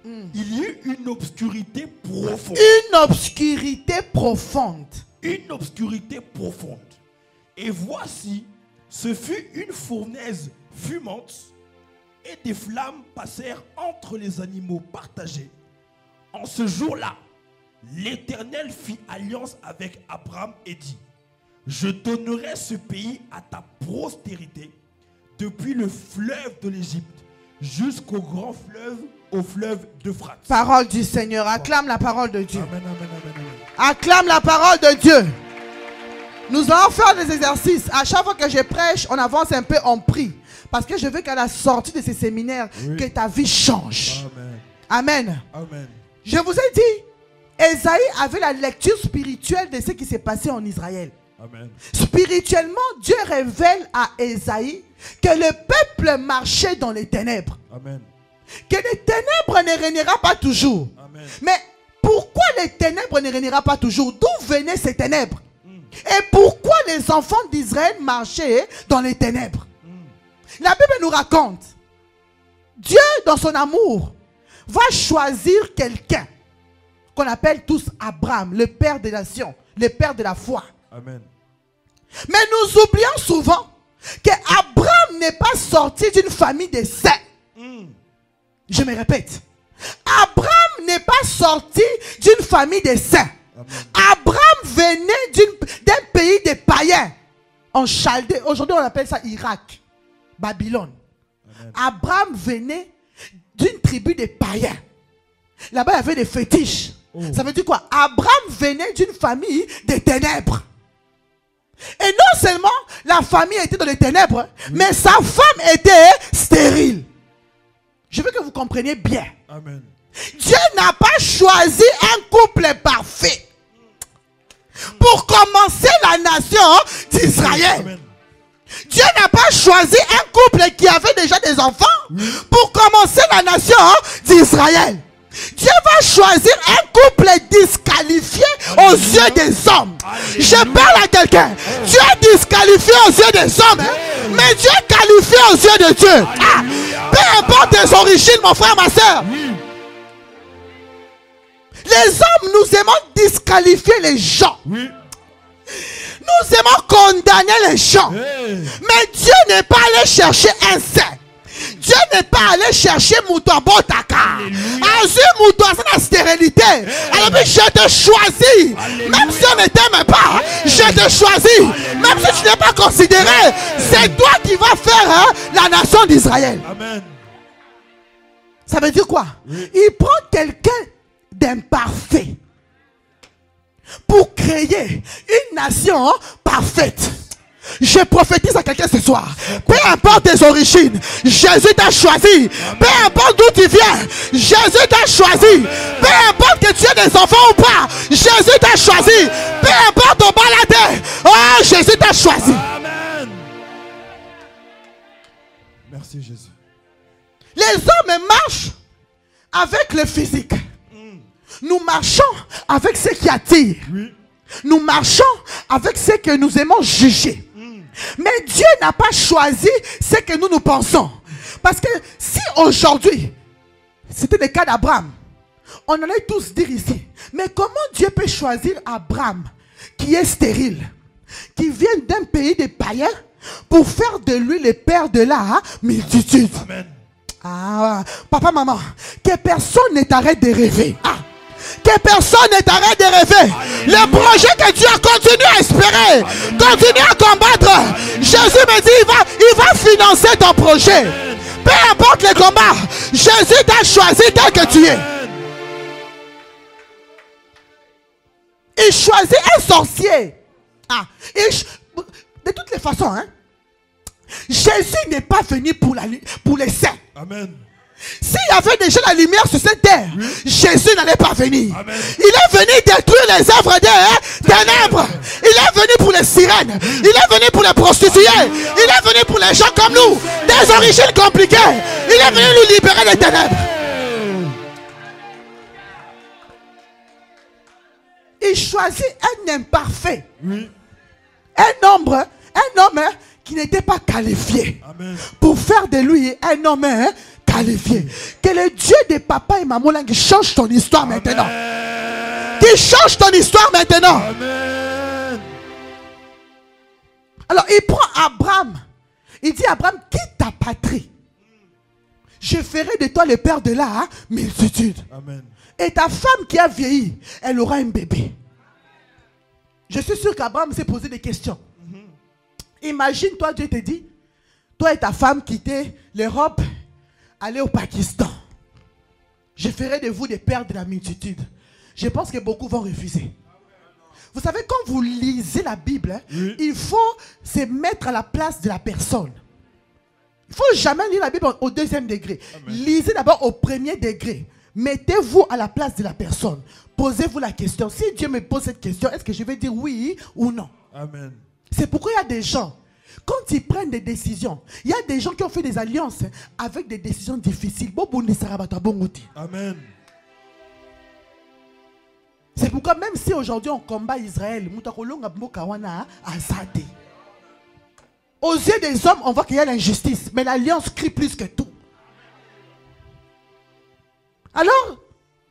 il y eut une obscurité profonde. Une obscurité profonde. Une obscurité profonde. Et voici, ce fut une fournaise fumante, et des flammes passèrent entre les animaux partagés. En ce jour-là, l'Éternel fit alliance avec Abraham et dit: je donnerai ce pays à ta postérité, depuis le fleuve de l'Égypte jusqu'au grand fleuve, au fleuve d'Euphrate. Parole du Seigneur. Acclame la parole de Dieu. Amen, amen, amen, amen. Acclame la parole de Dieu. Nous allons faire des exercices. À chaque fois que je prêche, on avance un peu, on prie. Parce que je veux qu'à la sortie de ces séminaires, que ta vie change. Amen. Amen. Amen. Je vous ai dit, Ésaïe avait la lecture spirituelle de ce qui s'est passé en Israël. Amen. Spirituellement, Dieu révèle à Ésaïe que le peuple marchait dans les ténèbres. Amen. Que les ténèbres ne régnera pas toujours. Amen. Mais pourquoi les ténèbres ne régnera pas toujours? D'où venaient ces ténèbres? Et pourquoi les enfants d'Israël marchaient dans les ténèbres? La Bible nous raconte, Dieu dans son amour va choisir quelqu'un qu'on appelle tous Abraham, le père des nations, le père de la foi. Amen. Mais nous oublions souvent que Abraham n'est pas sorti d'une famille de saints. Je me répète. Abraham n'est pas sorti d'une famille de saints. Abraham venait d'un pays de païens. En Chaldée. Aujourd'hui on appelle ça Irak. Babylone. Amen. Abraham venait d'une tribu de païens. Là-bas il y avait des fétiches. Ça veut dire quoi? Abraham venait d'une famille des ténèbres. Et non seulement la famille était dans les ténèbres, mais sa femme était stérile. Je veux que vous compreniez bien. Amen. Dieu n'a pas choisi un couple parfait pour commencer la nation d'Israël. Amen. Dieu n'a pas choisi un couple qui avait déjà des enfants pour commencer la nation d'Israël. Dieu va choisir un couple disqualifié aux yeux des hommes. Je parle à quelqu'un. Dieu est disqualifié aux yeux des hommes, mais Dieu est qualifié aux yeux de Dieu. Ah, peu importe tes origines, mon frère, ma soeur. Les hommes, nous aimons disqualifier les gens. Oui. Nous aimons condamner les gens. Mais Dieu n'est pas allé chercher un saint. Dieu n'est pas allé chercher Moutouabotaka. Azur Moutoua, c'est la stérilité. Alors, je te choisis. Même si on ne t'aime pas, je te choisis. Même si tu n'es pas considéré, c'est toi qui vas faire la nation d'Israël. Amen. Ça veut dire quoi? Il prend quelqu'un d'imparfait pour créer une nation parfaite. Je prophétise à quelqu'un ce soir. Peu importe tes origines, Jésus t'a choisi. Peu importe d'où tu viens, Jésus t'a choisi. Peu importe que tu aies des enfants ou pas, Jésus t'a choisi. Peu importe ton baladeur, oh, Jésus t'a choisi. Amen. Merci Jésus. Les hommes marchent avec le physique. Nous marchons avec ce qui attire. Oui. Nous marchons avec ce que nous aimons juger. Mais Dieu n'a pas choisi ce que nous pensons. Parce que si aujourd'hui, c'était le cas d'Abraham, on allait tous dire ici, mais comment Dieu peut choisir Abraham, qui est stérile, qui vient d'un pays de païens, pour faire de lui le père de la multitude? Amen. Ah, papa, maman, que personne ne t'arrête de rêver. Ah. Que personne ne t'arrête de rêver. Le projet que Dieu a continué à espérer, continue à combattre. Jésus me dit, il va financer ton projet. Peu importe les combats, Jésus t'a choisi tel que tu es. Il choisit un sorcier. Ah, de toutes les façons, hein, Jésus n'est pas venu pour les saints. Amen. S'il y avait déjà la lumière sur cette terre, Jésus n'allait pas venir. Amen. Il est venu détruire les œuvres des ténèbres. Il est venu pour les sirènes. Il est venu pour les prostituées. Il est venu pour les gens comme nous, des origines compliquées. Il est venu nous libérer des ténèbres. Il choisit un imparfait. Oui. Un homme qui n'était pas qualifié. Amen. Pour faire de lui un homme qualifié. Que le Dieu de papa et maman qui change ton histoire maintenant. Qui change ton histoire maintenant. Amen. Alors il prend Abraham. Il dit Abraham, quitte ta patrie. Je ferai de toi le père de la multitude. Amen. Et ta femme qui a vieilli, elle aura un bébé. Je suis sûr qu'Abraham s'est posé des questions. Imagine, toi, Dieu te dit, toi et ta femme quittez l'Europe, allez au Pakistan. Je ferai de vous des pères de la multitude. Je pense que beaucoup vont refuser. Vous savez, quand vous lisez la Bible, il faut se mettre à la place de la personne. Il ne faut jamais lire la Bible au deuxième degré. Amen. Lisez d'abord au premier degré. Mettez-vous à la place de la personne. Posez-vous la question. Si Dieu me pose cette question, est-ce que je vais dire oui ou non? Amen. C'est pourquoi il y a des gens, quand ils prennent des décisions, il y a des gens qui ont fait des alliances avec des décisions difficiles. Amen. C'est pourquoi même si aujourd'hui on combat Israël, aux yeux des hommes, on voit qu'il y a l'injustice. Mais l'alliance crie plus que tout. Alors,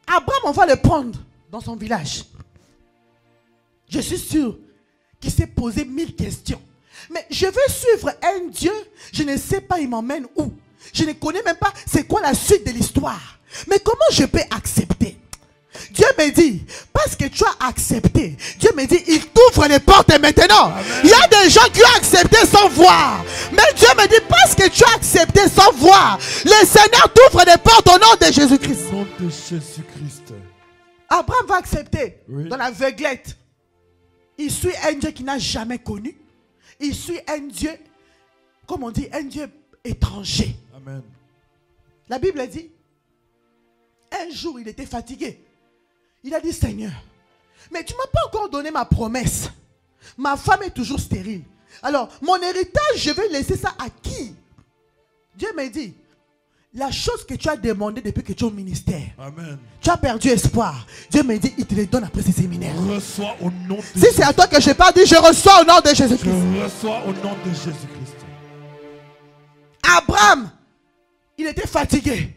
Abraham, on va le prendre dans son village. Je suis sûr qu'il s'est posé 1000 questions. Mais je veux suivre un Dieu, je ne sais pas il m'emmène où. Je ne connais même pas c'est quoi la suite de l'histoire. Mais comment je peux accepter? Dieu me dit, parce que tu as accepté, Dieu me dit, il t'ouvre les portes maintenant. Amen. Il y a des gens qui ont accepté sans voir. Mais Dieu me dit, parce que tu as accepté sans voir, le Seigneur t'ouvre les portes au nom de Jésus-Christ. Au nom de Jésus-Christ. Abraham va accepter dans l'aveuglette. Il suit un Dieu qu'il n'a jamais connu. Il suit un Dieu, comme on dit, un Dieu étranger. Amen. La Bible dit, un jour il était fatigué. Il a dit, Seigneur, mais tu ne m'as pas encore donné ma promesse. Ma femme est toujours stérile. Alors, mon héritage, je vais laisser ça à qui? Dieu m'a dit, la chose que tu as demandé depuis que tu es au ministère, Amen. Tu as perdu espoir. Dieu m'a dit, il te le donne après ces séminaires. Reçois au nom de si c'est à toi que je parle, dis, je reçois au nom de Jésus-Christ. Je reçois au nom de Jésus-Christ. Abraham, il était fatigué.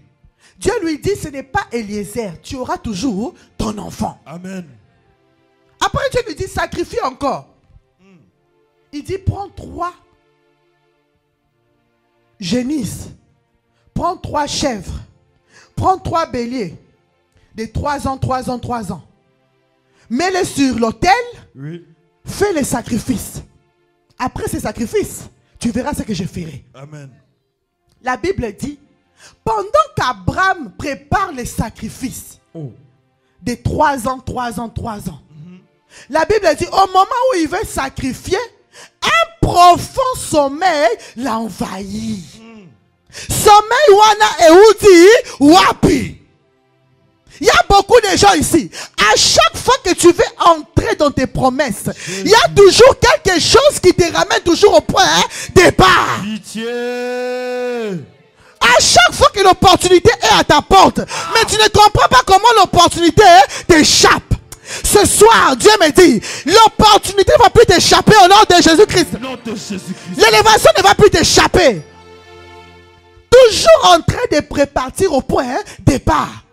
Dieu lui dit, ce n'est pas Eliezer, tu auras toujours ton enfant. Amen. Après Dieu lui dit, sacrifie encore. Il dit, prends 3 génisses, prends 3 chèvres, prends 3 béliers, de 3 ans, 3 ans, 3 ans. Mets-les sur l'autel, fais les sacrifices. Après ces sacrifices, tu verras ce que je ferai. Amen. La Bible dit, pendant qu'Abraham prépare les sacrifices de 3 ans, 3 ans, 3 ans, la Bible dit, au moment où il veut sacrifier, un profond sommeil l'a envahi. Sommeil wana eudi wapi. Il y a beaucoup de gens ici. À chaque fois que tu veux entrer dans tes promesses, il y a toujours quelque chose qui te ramène toujours au point départ. Pitié. À chaque fois que l'opportunité est à ta porte, mais tu ne comprends pas comment l'opportunité t'échappe. Ce soir, Dieu me dit, l'opportunité ne va plus t'échapper au nom de Jésus-Christ. L'élévation ne va plus t'échapper. Toujours en train de prépartir au point départ.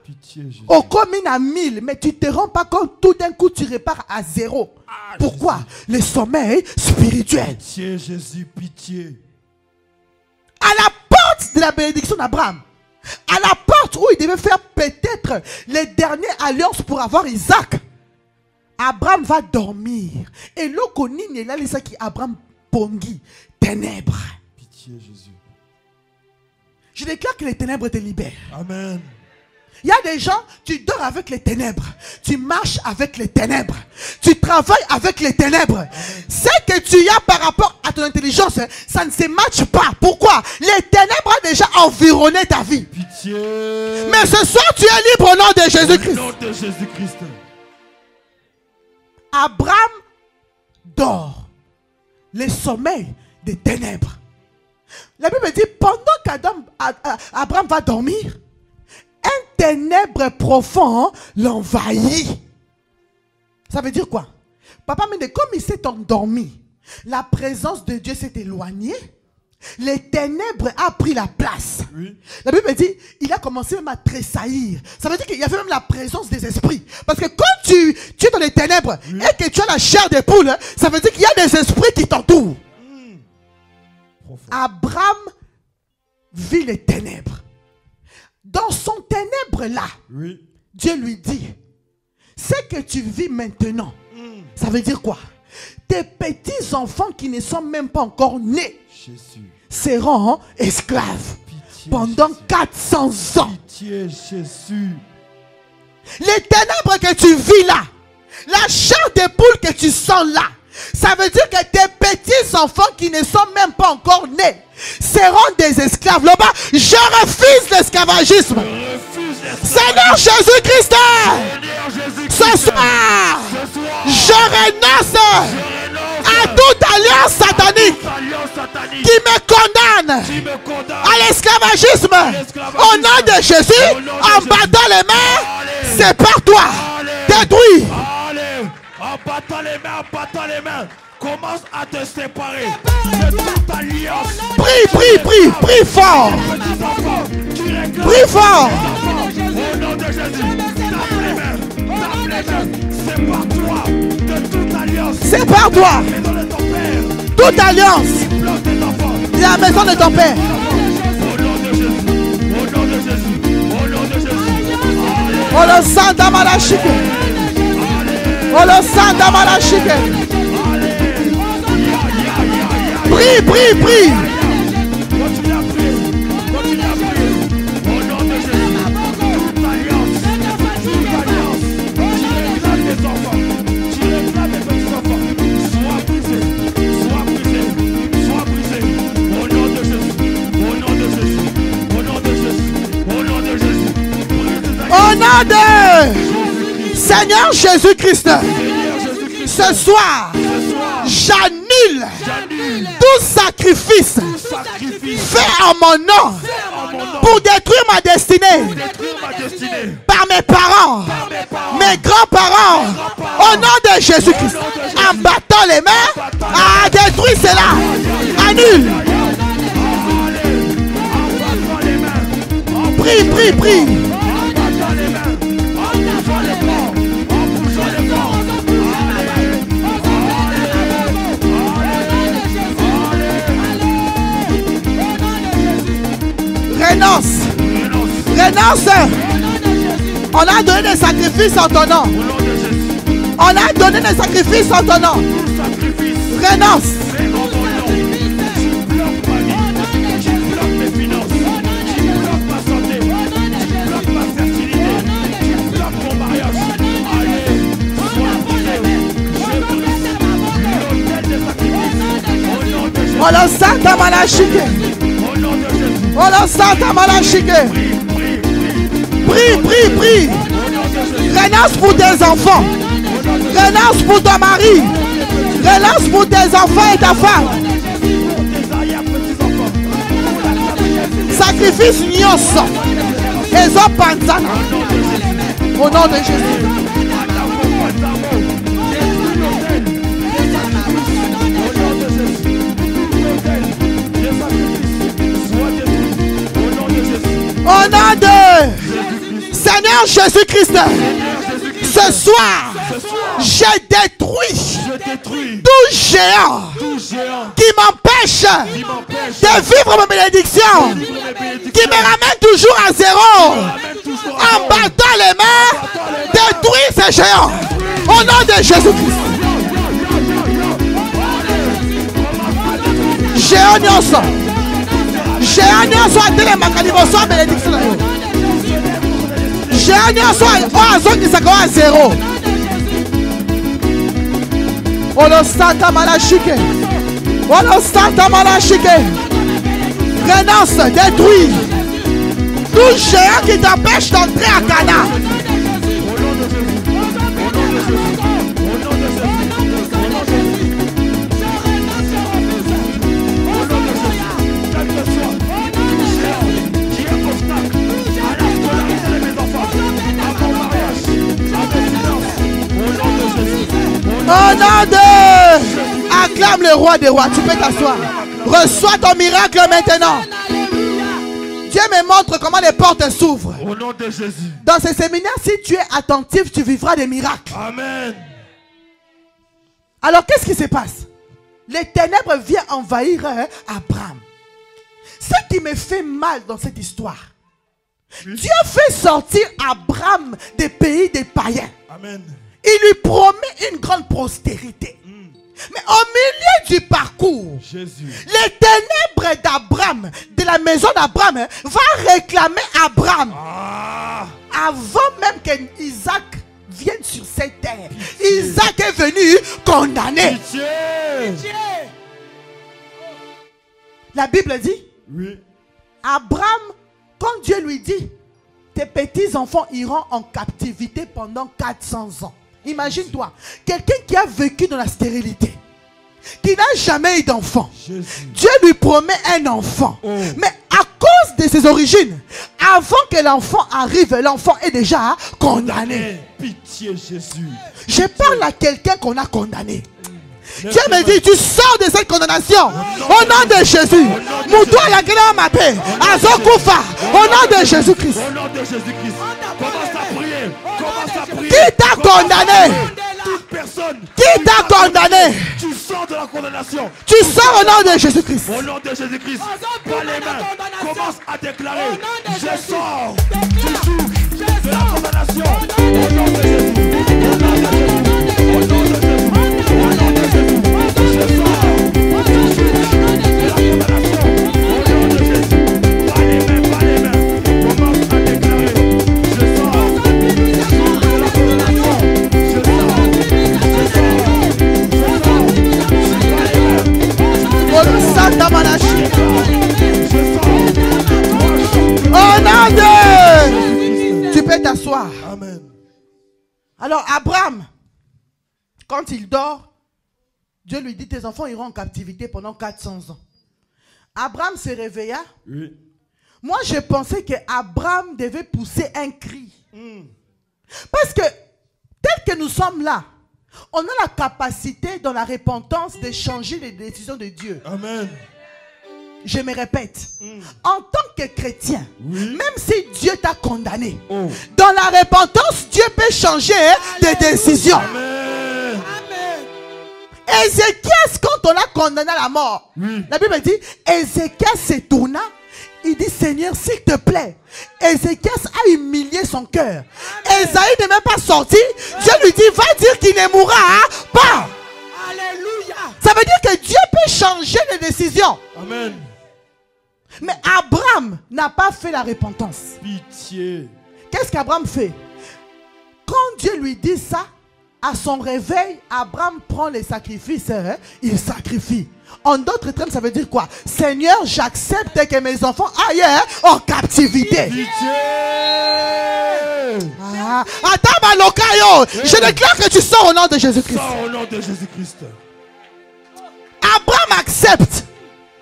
Au commune à 1000, mais tu ne te rends pas compte, tout d'un coup tu repars à 0. Pourquoi? Le sommeil spirituel. Pitié, Jésus, pitié. À la porte de la bénédiction d'Abraham, à la porte où il devait faire peut-être les dernières alliances pour avoir Isaac, Abraham va dormir. Et l'okonini est là, les qui Abraham pongi, ténèbres. Pitié, Jésus. Je déclare que les ténèbres te libèrent. Amen. Il y a des gens, tu dors avec les ténèbres, tu marches avec les ténèbres, tu travailles avec les ténèbres. Ce que tu as par rapport à ton intelligence, ça ne se matche pas. Pourquoi? Les ténèbres ont déjà environné ta vie. Pitié. Mais ce soir, tu es libre au nom de Jésus-Christ. Au nom de Jésus-Christ. Abraham dort le sommeil des ténèbres. La Bible dit, pendant qu'Abraham va dormir, un ténèbre profond l'envahit. Ça veut dire quoi? Papa me dit, comme il s'est endormi, La présence de Dieu s'est éloignée. Les ténèbres a pris la place. Oui. La Bible dit, il a commencé même à tressaillir. Ça veut dire qu'il y avait même la présence des esprits. Parce que quand tu es dans les ténèbres et que tu as la chair des poules, ça veut dire qu'il y a des esprits qui t'entourent. Abraham vit les ténèbres. Dans son ténèbre là, Dieu lui dit, ce que tu vis maintenant, ça veut dire quoi? Tes petits enfants qui ne sont même pas encore nés seront esclaves pendant 400 ans. Pitié, Jésus. Les ténèbres que tu vis là, la chair des poules que tu sens là, ça veut dire que tes petits enfants qui ne sont même pas encore nés seront des esclaves. Là-bas, je refuse l'esclavagisme. Seigneur Jésus-Christ, ce soir, je renonce à toute alliance satanique qui me condamne à l'esclavagisme. Au nom de Jésus, en battant les mains, sépare-toi, détruis. En battant les mains, commence à te séparer de toute alliance. Prie fort. Prie fort. Au nom de Jésus, tape les mains, sépare-toi de toute alliance. Sépare-toi. Toute alliance. La maison de ton père. Au nom de Jésus, au nom de Jésus, au nom de Jésus. Oh le sang d'Amalachik. Oh le sang d'Amalachik. Prie. Continue à prier. Au nom de Jésus. Toute alliance. Tu réclames tes enfants. Tu réclames tes petits enfants. Sois brisé. Au nom de Jésus. Au nom de Jésus. Au nom de Jésus. Au nom de Jésus. Au nom de Seigneur Jésus-Christ. Ce soir, j'annule tout sacrifice fait en mon nom pour détruire ma destinée par mes parents, mes grands-parents, au nom de Jésus-Christ. En battant les mains, détruis cela. Annule. Prie. Renonce. On a donné des sacrifices en ton nom. On a donné des sacrifices en ton nom. Renonce. Tu bloques mes finances. Tu bloques ma santé. Tu bloques ma fertilité. Tu bloques mon mariage. Allez, sois brisé. Je brise l'autel des sacrifices. Au nom de Jésus. On le sent à Malachike. Au nom de Jésus. On le sent à Malachike. Prie. Renonce pour tes enfants. Renonce pour ton mari. Renonce pour tes enfants et ta femme. Sacrifice nyonso. Ezo panzana. Au nom de Jésus. Au nom de Seigneur Jésus-Christ, ce soir, je détruis tout géant qui m'empêche de vivre ma bénédiction, qui me ramène toujours à zéro. En battant les mains, détruis ces géants. Au nom de Jésus-Christ. Géant nyonso. Géant nyonso atelemaka liboso ya bénédiction na yo. Géant nyonso oyo azongisaka oyo a zéro. Olo santa malachike. Olo santa malachike. Renonce, détruis tout géant qui t'empêche d'entrer à Cana. Au nom de Acclame le roi des rois. Tu peux t'asseoir. Reçois ton miracle maintenant. Dieu me montre comment les portes s'ouvrent. Au nom de Jésus. Dans ce séminaire, si tu es attentif, tu vivras des miracles. Amen. Alors, qu'est-ce qui se passe? Les ténèbres viennent envahir Abraham. Ce qui me fait mal dans cette histoire, Dieu fait sortir Abraham des pays des païens. Amen. Il lui promet une grande postérité. Mais au milieu du parcours, Jésus, les ténèbres d'Abraham, de la maison d'Abraham, va réclamer Abraham. Avant même qu'Isaac vienne sur cette terre. Isaac est venu condamner. La Bible dit, oui. Abraham, quand Dieu lui dit, tes petits-enfants iront en captivité pendant 400 ans. Imagine-toi, quelqu'un qui a vécu dans la stérilité, qui n'a jamais eu d'enfant. Dieu lui promet un enfant. Mais à cause de ses origines, avant que l'enfant arrive, l'enfant est déjà condamné. Pitié, Jésus. Je parle à quelqu'un qu'on a condamné. Dieu me dit, tu sors de cette condamnation. Au nom de Jésus. Moutoua Yagela Mapé. Azokufa. Au nom de Jésus-Christ. Au nom de Jésus-Christ. Commence à prier. Commence à prier. Qui t'a condamné? Toute personne. Qui t'a condamné? Tu sors de la condamnation. Tu sors au nom de Jésus-Christ. Au nom de Jésus-Christ. Pas les mains. Commence à déclarer. Je sors du joug de la condamnation. Au nom de Jésus. Au nom de Jésus. Au nom de Jésus. Au nom de Jésus. Je sors du joug de la condamnation. Au nom de Jésus. Pas les mains. Pas les mains. Commence à déclarer. Je sors du joug de la condamnation. Je sors. Je sors. Au nom de... Tu peux t'asseoir. Amen. Alors Abraham, quand il dort, Dieu lui dit, tes enfants iront en captivité pendant 400 ans. Abraham se réveilla. Oui. Moi, je pensais que Abraham devait pousser un cri. Parce que, tel que nous sommes là, on a la capacité dans la repentance de changer les décisions de Dieu. Amen. Je me répète, en tant que chrétien, même si Dieu t'a condamné, dans la repentance, Dieu peut changer des décisions. Amen. Ézéchias, quand on l'a condamné à la mort, la Bible dit, Ézéchias se tourna, il dit, Seigneur, s'il te plaît. Ézéchias a humilié son cœur. Ésaïe n'est même pas sorti. Dieu lui dit, va dire qu'il ne mourra pas. Alléluia. Ça veut dire que Dieu peut changer les décisions. Amen. Mais Abraham n'a pas fait la repentance. Pitié. Qu'est-ce qu'Abraham fait? Quand Dieu lui dit ça, à son réveil, Abraham prend les sacrifices, il sacrifie. En d'autres termes, ça veut dire quoi? Seigneur, j'accepte que mes enfants aillent en captivité. Pitié. Attends, Malokayo, je déclare que tu sors au nom de Jésus-Christ. Sors au nom de Jésus-Christ. Abraham accepte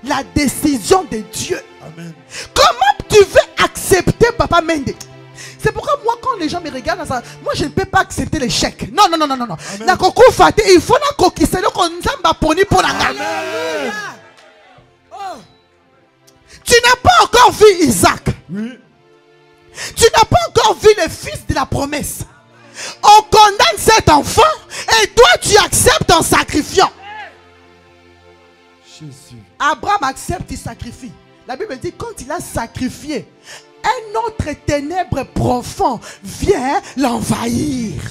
la décision de Dieu. Amen. Comment tu veux accepter Papa Mende? C'est pourquoi moi, quand les gens me regardent, moi je ne peux pas accepter l'échec. Non. Il faut la coquiller. Tu n'as pas encore vu Isaac. Oui. Tu n'as pas encore vu le fils de la promesse. On condamne cet enfant et toi tu acceptes en sacrifiant. Jésus. Abraham accepte, il sacrifie. La Bible dit quand il a sacrifié, un autre ténèbre profond vient l'envahir.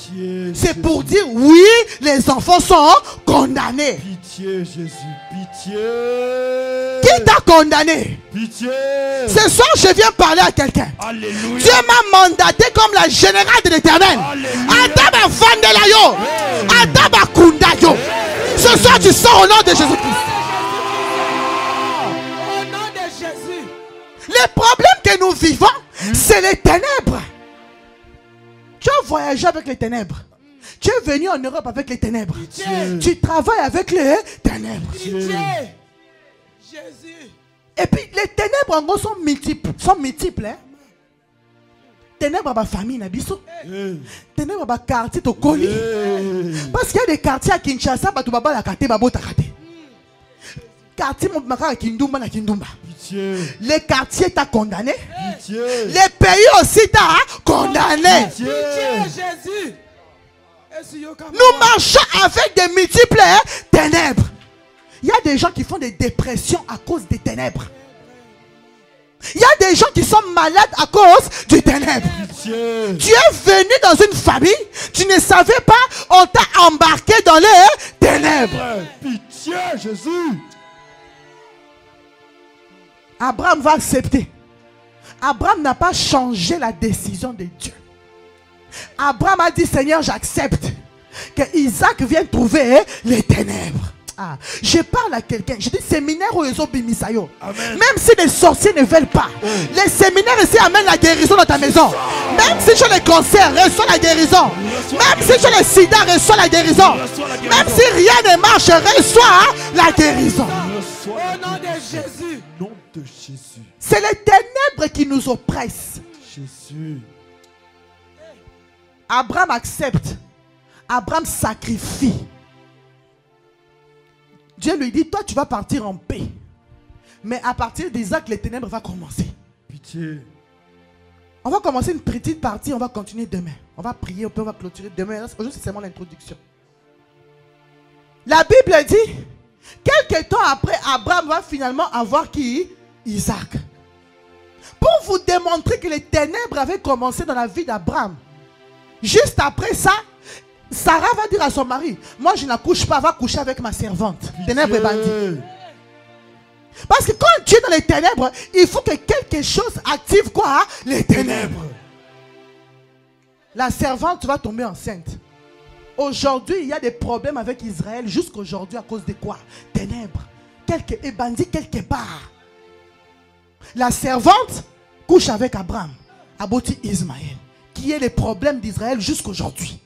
C'est pour dire oui, les enfants sont condamnés. Pitié, Jésus, pitié. Qui t'a condamné? Pitié. Ce soir, je viens parler à quelqu'un. Alléluia. Dieu m'a mandaté comme la générale de l'Éternel. Ataba Vandelayo. Ataba Kundayo. Ce soir, tu sors au nom de Jésus-Christ. Les problèmes que nous vivons, c'est les ténèbres. Tu as voyagé avec les ténèbres. Tu es venu en Europe avec les ténèbres. Tu travailles avec les ténèbres. Jésus. Et puis les ténèbres en gros sont multiples. Hein? Ténèbres à ma famille, Nabiso. Ténèbres à ma quartier, Tokoli. Parce qu'il y a des quartiers à Kinshasa, Batubaba la Kate, Babo Takate. quartier Kindumba na Kindumba. Pitié. Les quartiers t'a condamné. Pitié. Les pays aussi t'a condamné. Pitié. Jésus. Nous marchons avec des multiples ténèbres. Il y a des gens qui font des dépressions à cause des ténèbres. Il y a des gens qui sont malades à cause du ténèbre. Pitié. Tu es venu dans une famille, tu ne savais pas, on t'a embarqué dans les ténèbres. Pitié, Jésus. Abraham va accepter. Abraham n'a pas changé la décision de Dieu. Abraham a dit, Seigneur, j'accepte que Isaac vienne trouver les ténèbres. Ah, je parle à quelqu'un, je dis séminaire où ils ont bimisayo. Même si les sorciers ne veulent pas, les séminaires ici amènent la guérison dans ta maison. Même si tu as les cancers, reçois la guérison. Même si tu as le sida, reçois la guérison. Même si rien ne marche, reçois la guérison. Au nom de Jésus. Nom de Jésus. C'est les ténèbres qui nous oppressent. Jésus. Abraham accepte. Abraham sacrifie. Dieu lui dit, toi tu vas partir en paix. Mais à partir d'Isaac, les ténèbres vont commencer. Pitié. On va commencer une petite partie, on va continuer demain. On va prier, on va clôturer demain. Aujourd'hui, c'est seulement l'introduction. La Bible dit, quelques temps après, Abraham va finalement avoir qui? Isaac. Pour vous démontrer que les ténèbres avaient commencé dans la vie d'Abraham. Juste après ça, Sarah va dire à son mari, moi je n'accouche pas, va coucher avec ma servante. Ténèbres et bandits. Parce que quand tu es dans les ténèbres, il faut que quelque chose active quoi? Les ténèbres. La servante va tomber enceinte. Aujourd'hui, il y a des problèmes avec Israël jusqu'aujourd'hui à cause de quoi? Ténèbres. Quelques bandits quelque part. La servante couche avec Abraham, abouti Ismaël, qui est le problème d'Israël jusqu'aujourd'hui.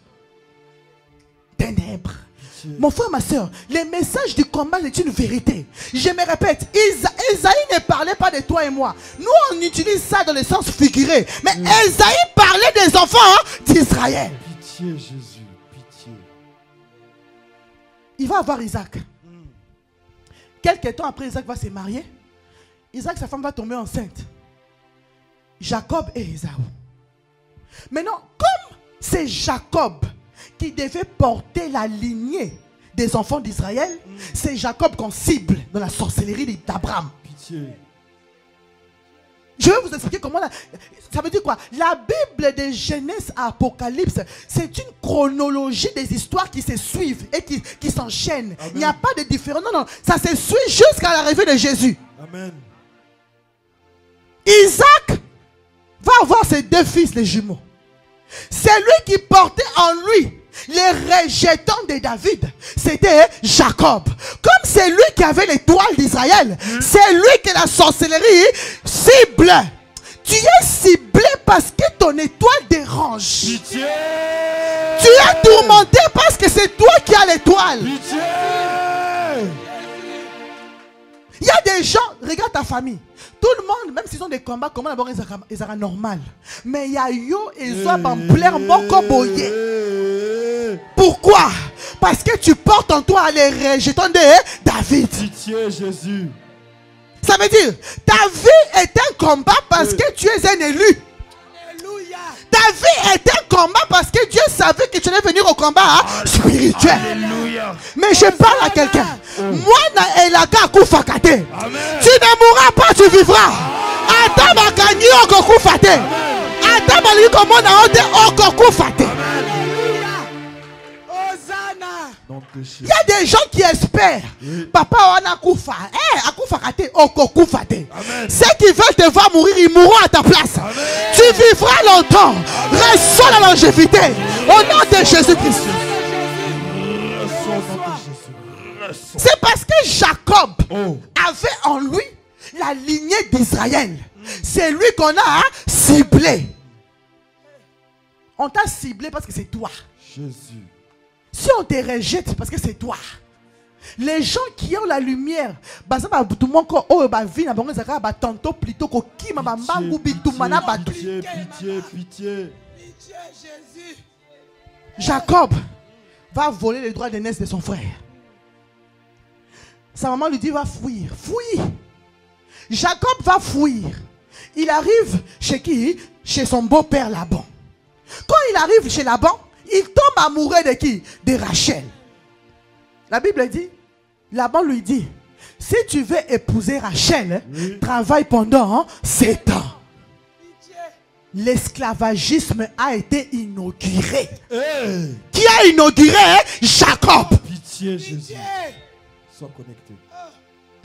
Ténèbres. Mon frère, ma soeur, le message du combat est une vérité. Je me répète, Isaïe ne parlait pas de toi et moi. Nous, on utilise ça dans le sens figuré. Mais Isaïe parlait des enfants d'Israël. Pitié, Jésus, pitié. Il va avoir Isaac. Quelques temps après, Isaac va se marier. Isaac, sa femme, va tomber enceinte. Jacob et Ésaü. Maintenant, comme c'est Jacob qui devait porter la lignée des enfants d'Israël, c'est Jacob qu'on cible dans la sorcellerie d'Abraham. Pitié. Je vais vous expliquer comment ça veut dire quoi. La Bible de Genèse à Apocalypse, c'est une chronologie des histoires qui se suivent et qui s'enchaînent. Il n'y a pas de différence. Non, non, ça se suit jusqu'à l'arrivée de Jésus. Amen. Isaac va avoir ses deux fils, les jumeaux. C'est lui qui portait en lui les rejetons de David. C'était Jacob. Comme c'est lui qui avait l'étoile d'Israël, c'est lui que la sorcellerie cible. Tu es ciblé parce que ton étoile dérange. Pitié. Tu es tourmenté parce que c'est toi qui as l'étoile. Pitié. Il y a des gens, regarde ta famille. Tout le monde, même s'ils ont des combats, comment d'abord ils sont normal. Mais il y a yo et zo en plein moko boye. Pourquoi? Parce que tu portes en toi les rejetons de David. Pitié, Jésus. Ça veut dire, ta vie est un combat parce que tu es un élu. Alléluia. Ta vie est un combat parce que Dieu savait que tu allais venir au combat spirituel. Alléluia. Mais je parle à quelqu'un. Moi, Elaka Koufakate. Tu Amen. ne mourras pas, tu vivras. Attends, ma gagné au Koufate. Attends, ma ligue comme on a honte au Koufate. Alléluia. Hosanna. Nom de Jésus. Il y a des gens qui espèrent. Papa, on a Koufa. Eh, Koufakate, au Koufate. Amen. Ceux qui veulent te voir mourir, ils mourront à ta place. Amen. Tu vivras longtemps. Reçois la longévité. Au nom de Jésus-Christ. Reçois au nom de Jésus. Reçois. C'est parce que Jacob Oh. avait en lui la lignée d'Israël. C'est lui qu'on a ciblé. On t'a ciblé parce que c'est toi. Jésus. Si on te rejette, c'est parce que c'est toi. Les gens qui ont la lumière, Pitié, pitié, pitié. Pitié, Jésus. Jacob va voler les droits d'aînesse de son frère. Sa maman lui dit, va fuir. Fuis. Jacob va fuir. Il arrive chez qui? Chez son beau-père Laban. Quand il arrive chez Laban, il tombe amoureux de qui? De Rachel. La Bible dit, Laban lui dit, si tu veux épouser Rachel, travaille pendant 7 ans. L'esclavagisme a été inauguré. Qui a inauguré? Jacob. Pitié, Jésus. Sois connecté.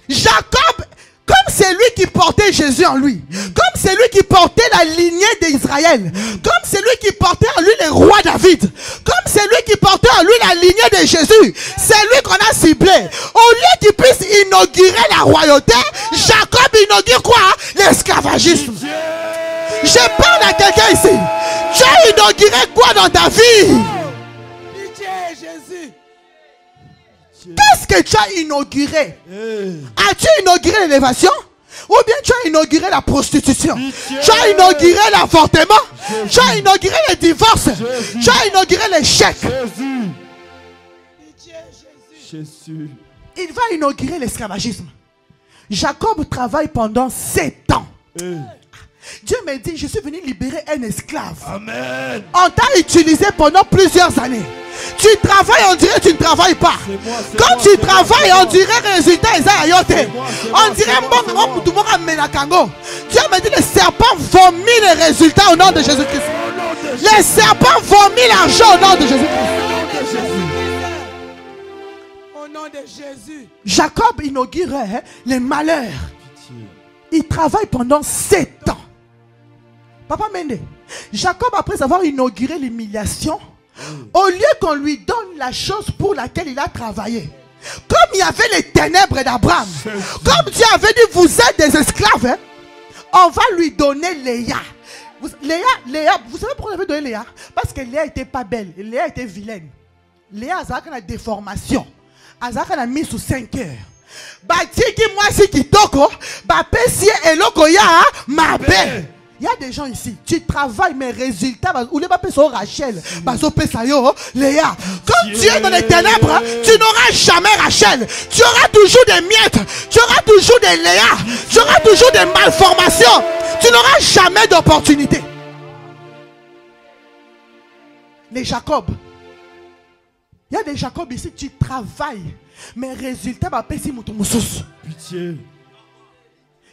Jacob, comme c'est lui qui portait Jésus en lui, comme c'est lui qui portait la lignée d'Israël, comme c'est lui qui portait en lui le roi David, comme c'est lui qui portait en lui la lignée de Jésus, c'est lui qu'on a ciblé. Au lieu qu'il puisse inaugurer la royauté, Jacob inaugure quoi? L'esclavagisme. Je parle à quelqu'un ici. Tu as inauguré quoi dans ta vie? Pitié, Jésus. Qu'est-ce que tu as inauguré? As-tu inauguré l'élévation? Ou bien tu as inauguré la prostitution? Tu as inauguré l'avortement? Tu as inauguré le divorce? Tu as inauguré l'échec? Pitié, Jésus. Jésus. Il va inaugurer l'esclavagisme. Jacob travaille pendant 7 ans. Dieu me dit, je suis venu libérer un esclave. Amen. On t'a utilisé pendant plusieurs années. Tu travailles, on dirait que tu ne travailles pas. Quand tu travailles, on dirait résultat. On dirait Dieu me dit, les serpents vomit les résultats au nom de Jésus-Christ. Les serpents vomit l'argent au nom de Jésus-Christ. Au nom de Jésus. Jacob inaugurait les malheurs. Il travaille pendant 7 ans. Papa Mende, Jacob, après avoir inauguré l'humiliation, au lieu qu'on lui donne la chose pour laquelle il a travaillé, comme il y avait les ténèbres d'Abraham, comme Dieu avait dit, vous êtes des esclaves, hein, on va lui donner Léa. Léa, vous savez pourquoi on avait donné Léa? Parce que Léa n'était pas belle, Léa était vilaine. Léa a une déformation. Elle a mis sous 5 heures. Il y a des gens ici, tu travailles, mes résultats, ou les papes sont Rachel, Léa. Comme tu es dans les ténèbres, tu n'auras jamais Rachel. Tu auras toujours des miettes, tu auras toujours des Léa, tu auras toujours des malformations. Tu n'auras jamais d'opportunité. Les Jacob. Il y a des Jacob ici, tu travailles, mais résultats, Pitié.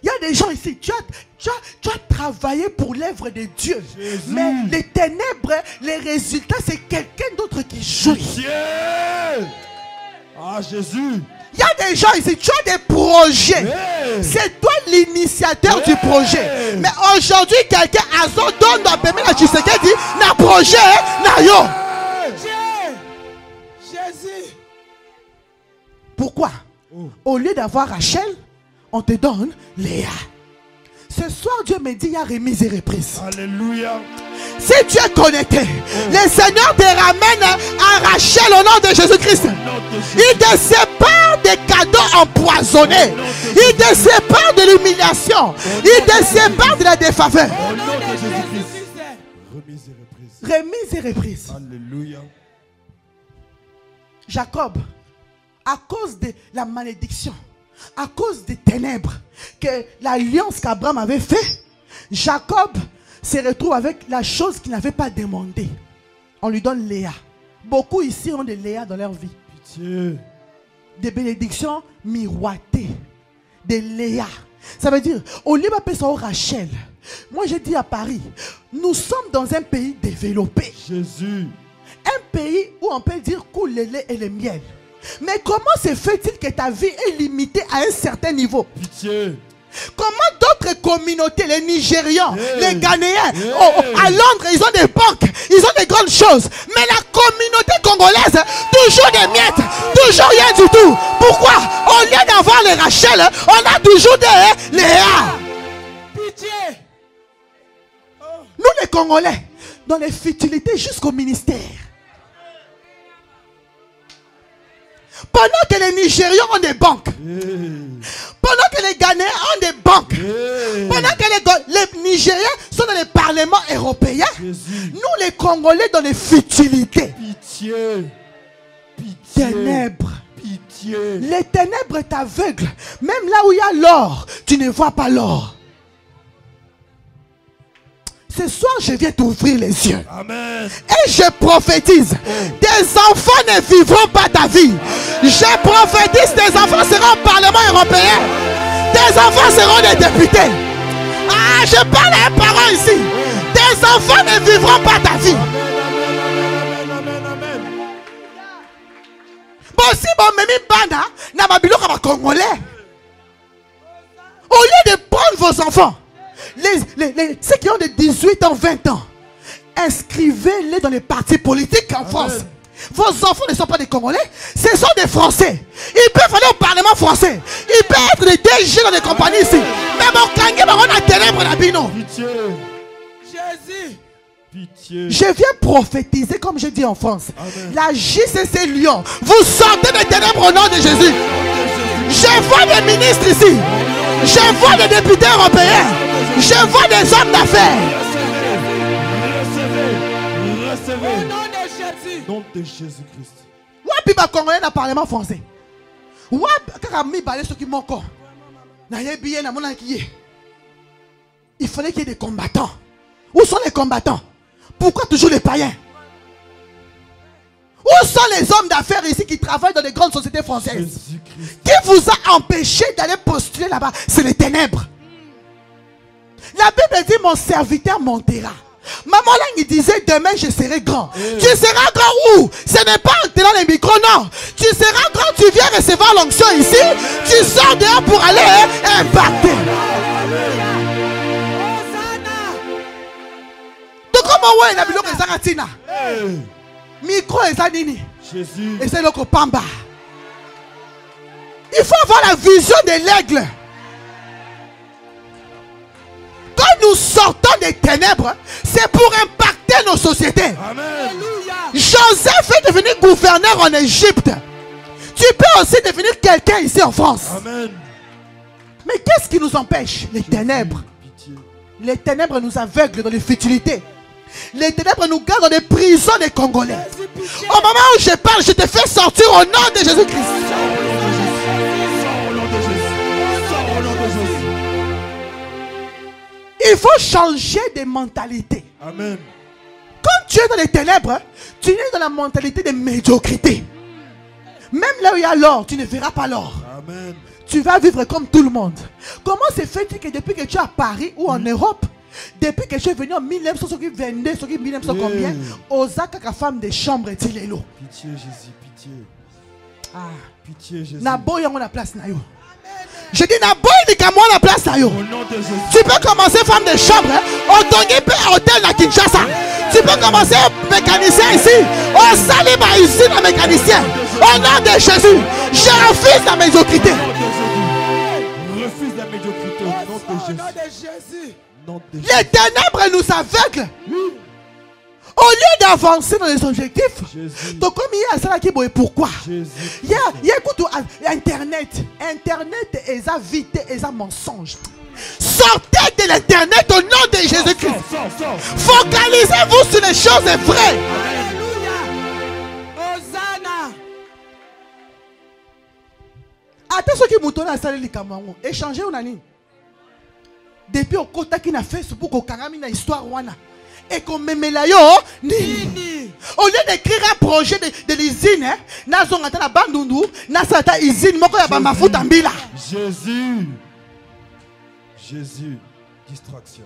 il y a des gens ici, tu as travaillé pour l'œuvre de Dieu. Jésus. Mais les ténèbres, les résultats, c'est quelqu'un d'autre qui joue. Pitié. Ah, Jésus. Il y a des gens ici, tu as des projets. Hey. C'est toi l'initiateur du projet. Mais aujourd'hui, quelqu'un a son don d'appeler la Tshisekedi dit, na projet, na yo. Jésus. Pourquoi? Au lieu d'avoir Rachel, on te donne Léa. Ce soir, Dieu me dit, il y a remise et reprise. Alléluia. Si tu es connecté, le Seigneur te ramène à Rachel au nom de Jésus-Christ. Il te sépare des cadeaux empoisonnés. Il te sépare de l'humiliation. Il te sépare de la défaveur. Au nom de Jésus-Christ. Remise et reprise. Remise et reprise. Alléluia. Jacob, à cause de la malédiction, à cause des ténèbres, que l'alliance qu'Abraham avait fait, Jacob se retrouve avec la chose qu'il n'avait pas demandé. On lui donne Léa. Beaucoup ici ont des Léa dans leur vie. Pitié. Des bénédictions miroitées. Des Léa. Ça veut dire, au lieu d'appeler ça Rachel, moi j'ai dit à Paris, nous sommes dans un pays développé. Jésus. Un pays où on peut dire coule le lait et le miel. Mais comment se fait-il que ta vie est limitée à un certain niveau? Pitié. Comment d'autres communautés, les Nigérians, les Ghanéens, à Londres, ils ont des banques, ils ont des grandes choses. Mais la communauté congolaise, toujours des miettes, toujours rien du tout. Pourquoi? Au lieu d'avoir les Rachel, on a toujours des Léa. Pitié. Nous les Congolais, dans les futilités jusqu'au ministère. Pendant que les Nigérians ont des banques, pendant que les Ghanéens ont des banques, pendant que les Nigériens sont dans les parlements européens, nous les Congolais dans les futilités. Pitié. Pitié. Ténèbres. Pitié. Les ténèbres t'aveuglent. Même là où il y a l'or, tu ne vois pas l'or. Ce soir, je viens t'ouvrir les yeux. Amen. Et je prophétise. Tes enfants ne vivront pas ta vie. Je prophétise, tes enfants seront au Parlement européen. Tes enfants seront des députés. Ah, je parle à un parent ici. Tes enfants ne vivront pas ta vie. Amen, amen. Bon, si bon, Mimi Banda, n'a pas biloko ba Congolais. Au lieu de prendre vos enfants, ceux qui ont de 18 ans, 20 ans, inscrivez-les dans les partis politiques en France. Vos enfants ne sont pas des Congolais, ce sont des Français. Ils peuvent aller au Parlement français. Ils peuvent être des DG dans des compagnies ici. Mais mon kangue, on a ténèbres la bino. Pitié. Jésus. Pitié. Je viens prophétiser, comme je dis en France. Amen. La JCC Lyon, vous sortez des ténèbres au nom de Jésus. Je vois des ministres ici. Je vois des députés européens. Je vois des hommes d'affaires. Recevez. Au nom de Jésus. Nom de Jésus-Christ. Wapi ba Congolais dans le Parlement français. Wapi kaka mi balé ce qui moko. Na yebiye na mona kiye. Il fallait qu'il y ait des combattants. Où sont les combattants? Pourquoi toujours les païens? Où sont les hommes d'affaires ici qui travaillent dans les grandes sociétés françaises? Jésus-Christ. Qui vous a empêché d'aller postuler là-bas? C'est les ténèbres. La Bible dit mon serviteur montera. Maman là il disait demain je serai grand. Tu seras grand où? Ce n'est pas en tenant les micros, non. Tu seras grand, tu viens recevoir l'onction ici. Tu sors dehors pour aller impacter. Donc comment ouais la biloko ezakatina? Micro ezanini. Jésus. Et c'est le pamba. Il faut avoir la vision de l'aigle. Quand nous sortons des ténèbres, c'est pour impacter nos sociétés. Amen. Joseph est devenu gouverneur en Égypte. Tu peux aussi devenir quelqu'un ici en France. Amen. Mais qu'est-ce qui nous empêche? Les ténèbres. Pitié. Les ténèbres nous aveuglent dans les futilités. Les ténèbres nous gardent dans les prisons des Congolais. Au moment où je parle, je te fais sortir au nom de Jésus-Christ. Sors au nom de Jésus. Sors au nom de Jésus. Il faut changer de mentalité. Amen. Quand tu es dans les ténèbres, tu es dans la mentalité de médiocrité. Même là où il y a l'or, tu ne verras pas l'or. Amen. Tu vas vivre comme tout le monde. Comment se fait-il que depuis que tu es à Paris ou en Europe, depuis que je suis venu en 1922, 1900 combien, Osaka, femme de chambre, est-il est l'eau? Pitié, Jésus. Pitié. Ah. Pitié, Jésus. Naboy on a place na yo. Je dis Naboy ni kamo la place na yo. Au nom de Jésus. Tu peux commencer femme de chambre, au Tongi hôtel à Kinshasa. Tu peux commencer mécanicien ici. Au Salima ici dans mécanicien. Au nom de Jésus, je refuse la médiocrité. Refuse la médiocrité au nom de Au nom de Jésus. Jésus. Nom de Les ténèbres nous aveuglent. Au lieu d'avancer dans les objectifs, Jésus. donc comme il y a ça qui boit, pourquoi? Jésus. Il y a écoute Internet. Internet est à vite et à mensonge. Sortez de l'Internet au nom de Jésus-Christ. Sors. Focalisez-vous sur les choses vraies. Alléluia. Hosanna. Attends ce qui moutonne à salle likamwango. Échanger ou nani? Depuis au kota qui n'a fait pour qu'on karami na histoire wana. Et qu'on me yo ni. Au lieu d'écrire un projet de l'usine, na zongata na bandundu, na sata usine moko ya ba mafuta mbila. Jésus. Jésus. Distraction.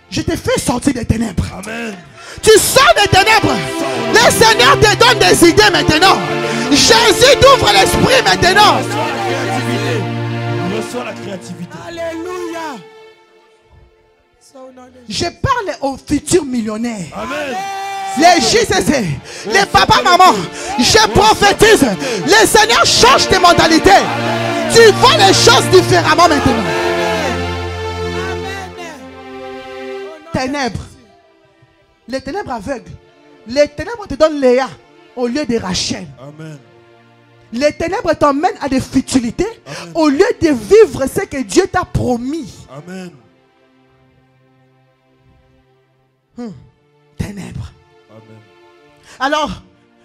Je te fais sortir des ténèbres. Amen. Tu sors des ténèbres. Le Seigneur te donne des idées maintenant. Jésus t'ouvre l'esprit maintenant. Reçois la créativité. Alléluia. Au nom de Je parle aux futurs millionnaires. Amen. Les JCC, les papas, maman, je prophétise. Le Seigneur change tes mentalités. Tu vois les choses différemment maintenant. Ténèbres. Les ténèbres aveugles. Les ténèbres te donnent Léa au lieu de Rachel. Amen. Les ténèbres t'emmènent à des futilités. Amen. Au lieu de vivre ce que Dieu t'a promis. Amen. Ténèbres. Amen. Alors,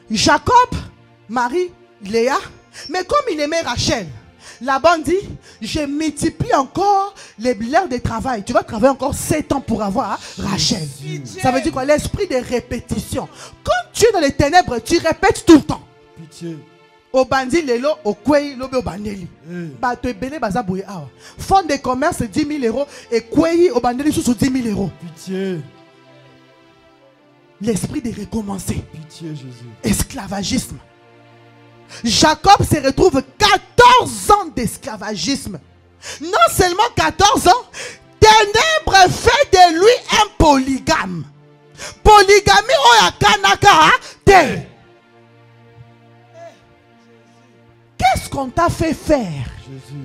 Jacob, Marie, Léa, Mais comme il aimait Rachel, Laban dit, je multiplie encore l'heure de travail. Tu vas travailler encore 7 ans pour avoir Rachel. Ça veut dire quoi? L'esprit de répétition. Quand tu es dans les ténèbres, tu répètes tout le temps. Pitié. Au bandit lelo, au kwei, lobe au bandeli. Bato ebele baza bouye awa. Fonds de commerce 10 000 euros et kwei au bandeli sous 10 000 euros. Pitié. L'esprit de recommencer. Pitié, Jésus. Esclavagisme. Jacob se retrouve 14 ans d'esclavagisme. Non seulement 14 ans, ténèbres fait de lui un polygame. Polygamie oya kanaka te. Qu'est-ce qu'on t'a fait faire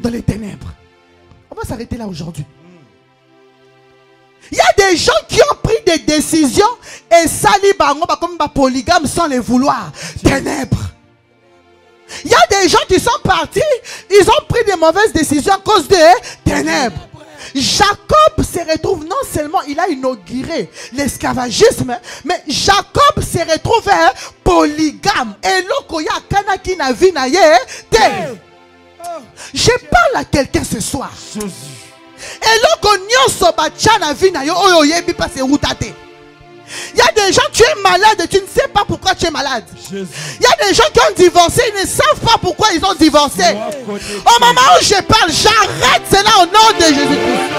dans les ténèbres? On va s'arrêter là aujourd'hui. Il y a des gens qui ont pris des décisions et sali bango comme polygame sans les vouloir. Ténèbres. Il y a des gens qui sont partis, ils ont pris des mauvaises décisions à cause des ténèbres. Jacob se retrouve, non seulement il a inauguré l'esclavagisme, mais Jacob se retrouve polygame. Et lokoya kanaki na vi na ye te. Je parle à quelqu'un ce soir. Et loko nyoso bacha na vi na yo oyo yebi pa se utate. Il y a des gens, tu es malade, tu ne sais pas pourquoi tu es malade. Il y a des gens qui ont divorcé, ils ne savent pas pourquoi ils ont divorcé. Au moment où je parle, j'arrête cela au nom de Jésus-Christ.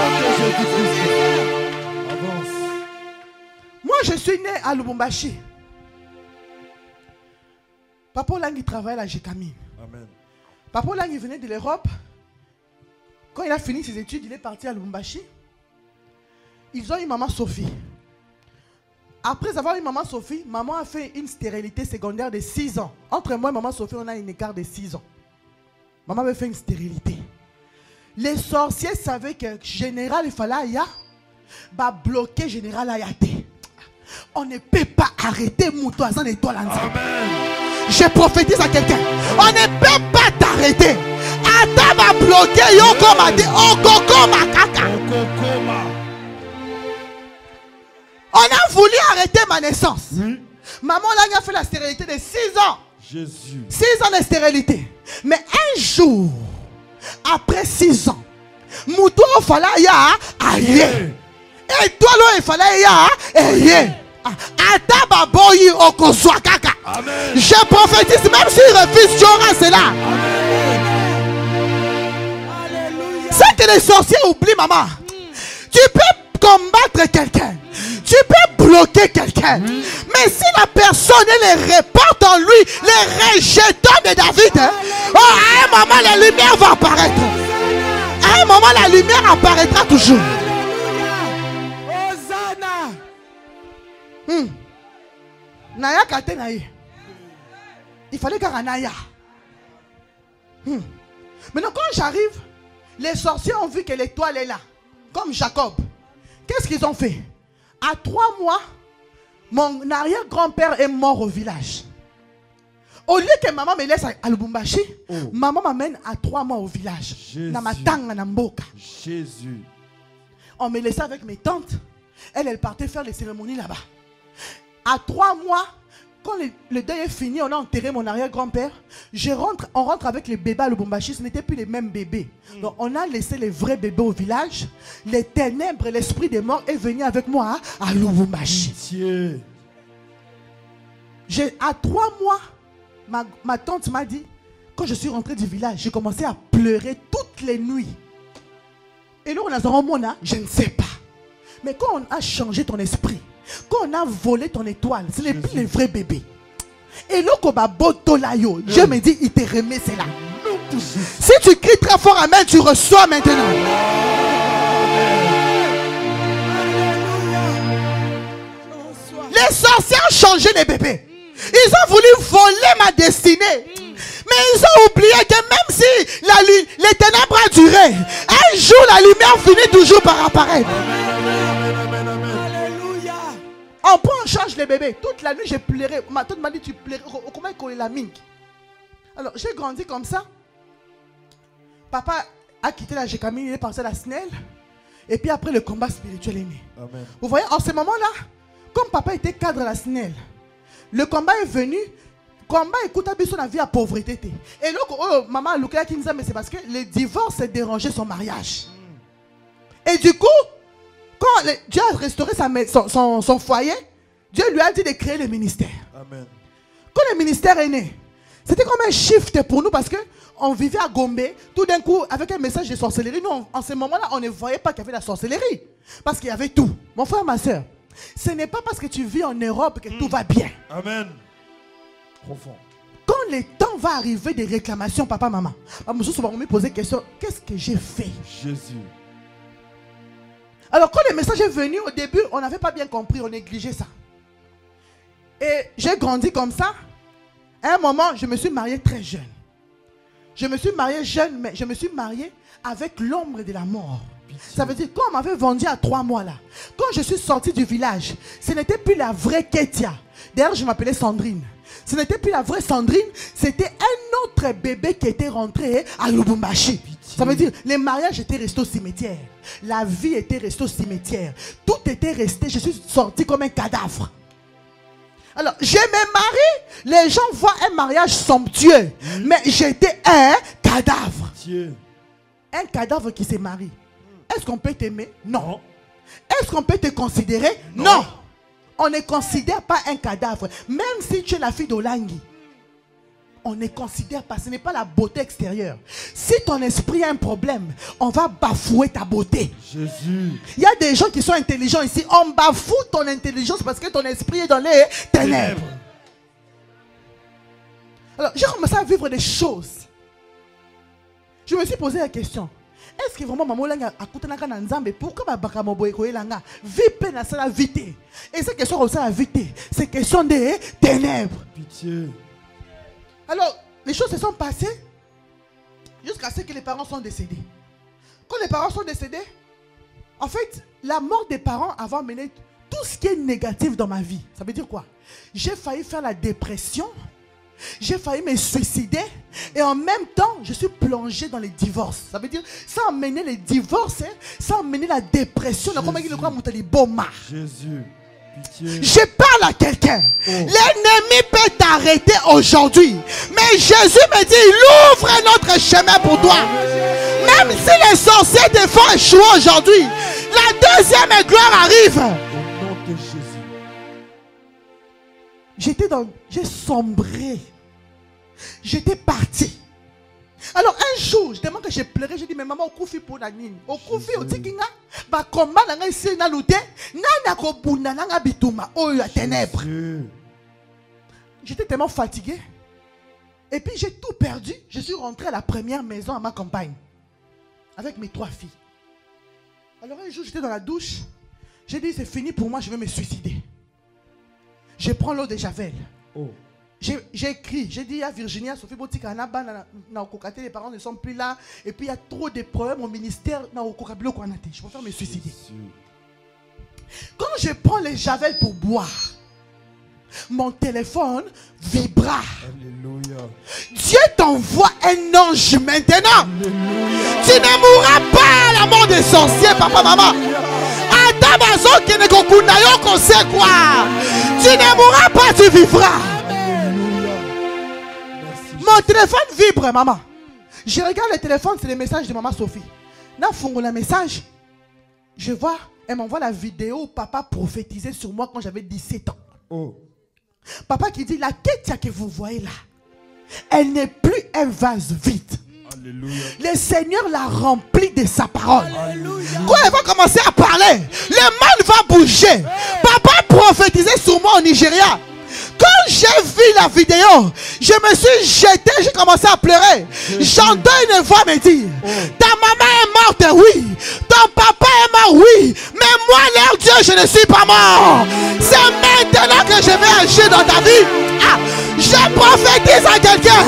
Moi, je suis né à Lubumbashi. Papa Olangi travaille à Jekami. Papa Olangi venait de l'Europe. Quand il a fini ses études, il est parti à Lubumbashi. Ils ont eu maman Sophie. Après avoir eu maman Sophie, maman a fait une stérilité secondaire de 6 ans. Entre moi et maman Sophie, on a un écart de 6 ans. Maman avait fait une stérilité. Les sorciers savaient que Général Ifalaya va bloquer Général Ayate. On ne peut pas arrêter Moutouazan et toi l'ensemble. Je prophétise à quelqu'un. On ne peut pas t'arrêter. Adam va bloquer Yoko Mate. Okoko Makaka. On a voulu arrêter ma naissance. Maman là a fait la stérilité de 6 ans. Jésus. 6 ans de stérilité. Mais un jour, après 6 ans, Moutou Falaya aïe. Et toi là il fallait ya aïe. Ataba boyi okozwa kaka. Je prophétise même s'il refuse, tu auras cela. C'est que les sorciers oublient maman. Tu peux combattre quelqu'un. Tu peux bloquer quelqu'un. Mais si la personne les reporte en lui, les rejetons de David, à un moment la lumière va apparaître. À un moment la lumière apparaîtra toujours. Naya kate naïe. Il fallait qu'un Naya. Maintenant quand j'arrive, les sorciers ont vu que l'étoile est là. Comme Jacob. Qu'est-ce qu'ils ont fait? À 3 mois, mon arrière-grand-père est mort au village. Au lieu que maman me laisse à Lubumbashi, maman m'amène à 3 mois au village. Jésus. On me laissait avec mes tantes. Elle partait faire les cérémonies là-bas. À 3 mois, quand le deuil est fini, on a enterré mon arrière-grand-père. On rentre avec les bébés à Lubumbashi. Ce n'étaient plus les mêmes bébés. Donc on a laissé les vrais bébés au village. Les ténèbres, l'esprit des morts est venu avec moi à Lubumbashi. À 3 mois, ma tante m'a dit, quand je suis rentré du village, j'ai commencé à pleurer toutes les nuits. Et là, on a je ne sais pas. Mais quand on a changé ton esprit, quand on a volé ton étoile, ce n'est plus les vrais bébés. Et là, Dieu me dit, il te remet cela. Si tu cries très fort amen, tu reçois maintenant. Les sorciers ont changé les bébés. Ils ont voulu voler ma destinée. Mais ils ont oublié que même si les ténèbres ont duré, un jour la lumière finit toujours par apparaître. On prend en charge les bébés. Toute la nuit, j'ai pleuré. Ma tante m'a dit, tu pleurais. Comment il la mink? Alors, j'ai grandi comme ça. Papa a quitté la Jekami, il est parti à la SNEL. Et puis après, le combat spirituel est né. Amen. Vous voyez, en ce moment-là, comme papa était cadre à la SNEL, le combat est venu. combat écoute sur la vie à pauvreté. Et donc, oh, maman Luka qui nous a, mais c'est parce que le divorce a dérangé son mariage. Et du coup, quand Dieu a restauré son foyer, Dieu lui a dit de créer le ministère. Amen. Quand le ministère est né, c'était comme un shift pour nous parce qu'on vivait à Gombe, tout d'un coup, avec un message de sorcellerie. Nous, en ce moment-là, on ne voyait pas qu'il y avait la sorcellerie. Parce qu'il y avait tout. Mon frère, ma soeur, ce n'est pas parce que tu vis en Europe que tout va bien. Amen. Profond. Quand le temps va arriver des réclamations, papa, maman, je vais me poser la question, qu'est-ce que j'ai fait? Jésus. Alors quand le message est venu, au début, on n'avait pas bien compris, on négligeait ça. Et j'ai grandi comme ça. À un moment, je me suis marié très jeune. Je me suis marié jeune, mais je me suis marié avec l'ombre de la mort. Ça veut dire, quand on m'avait vendu à 3 mois là, quand je suis sorti du village, ce n'était plus la vraie Ketia. D'ailleurs, je m'appelais Sandrine. Ce n'était plus la vraie Sandrine, c'était un autre bébé qui était rentré à Lubumbashi. Ça veut dire, les mariages étaient restés au cimetière. La vie était restée au cimetière. Tout était resté, je suis sorti comme un cadavre. Alors, je me marie, les gens voient un mariage somptueux, mais j'étais un cadavre. Un cadavre qui s'est marié. Est-ce qu'on peut t'aimer? Non. Est-ce qu'on peut te considérer? Non. On ne considère pas un cadavre. Même si tu es la fille d'Olangui, on ne considère pas. Ce n'est pas la beauté extérieure. Si ton esprit a un problème, on va bafouer ta beauté. Jésus. Il y a des gens qui sont intelligents ici. On bafoue ton intelligence parce que ton esprit est dans les ténèbres. Alors, j'ai commencé à vivre des choses. Je me suis posé la question. Est-ce que vraiment maman langa akutanaka na nzambe pourquoi ba bakamo boye ko elanga vie pe na sala vite et c'est question comme ça la vite c'est question des ténèbres. Pitié. Alors les choses se sont passées jusqu'à ce que les parents sont décédés. Quand les parents sont décédés, en fait la mort des parents a mené tout ce qui est négatif dans ma vie. Ça veut dire quoi? J'ai failli faire la dépression. J'ai failli me suicider et en même temps, je suis plongé dans les divorces. Ça veut dire, ça a amené les divorces, ça a amené la dépression. Jésus, pitié. Je parle à quelqu'un. Oh. L'ennemi peut t'arrêter aujourd'hui. Mais Jésus me dit, il ouvre un autre chemin pour toi. Même si les sorciers te font échouer aujourd'hui, la deuxième gloire arrive. Au nom de Jésus. J'ai sombré. J'étais parti. Alors un jour, je demande que j'ai pleuré. J'ai dit, mais maman, au koufi pour la nine. Au koufi, au tikinga. Ba combat nanga ici na lute. Nana ko bunda nanga bituma. Oh la ténèbres. J'étais tellement fatigué. Et puis j'ai tout perdu. Je suis rentré à la première maison à ma campagne. Avec mes 3 filles. Alors un jour, j'étais dans la douche. J'ai dit, c'est fini pour moi, je vais me suicider. Je prends l'eau de Javel. Oh. J'ai écrit, j'ai dit à Virginia, Sophie Botika, les parents ne sont plus là. Et puis il y a trop de problèmes au ministère. Je préfère me suicider. Quand je prends les Javel pour boire, mon téléphone vibra. Alléluia. Dieu t'envoie un ange maintenant. Alléluia. Tu ne mourras pas à la mort des sorciers, papa, maman. Tu ne mourras pas, tu vivras. Mon téléphone vibre, maman. Je regarde le téléphone, c'est le message de maman Sophie. Là, il le message. Je vois, elle m'envoie la vidéo où papa prophétisait sur moi quand j'avais 17 ans. Oh. Papa qui dit, la quête que vous voyez là, elle n'est plus un vase vide. Alléluia. Le Seigneur l'a rempli de sa parole. Alléluia. Quand elle va commencer à parler, le mal va bouger. Hey. Papa prophétisait sur moi au Nigeria. Quand j'ai vu la vidéo, je me suis jeté, j'ai commencé à pleurer. J'entends une voix me dire, ta maman est morte, oui. Ton papa est mort, oui. Mais moi, leur Dieu, je ne suis pas mort. C'est maintenant que je vais agir dans ta vie. Ah, je prophétise à quelqu'un.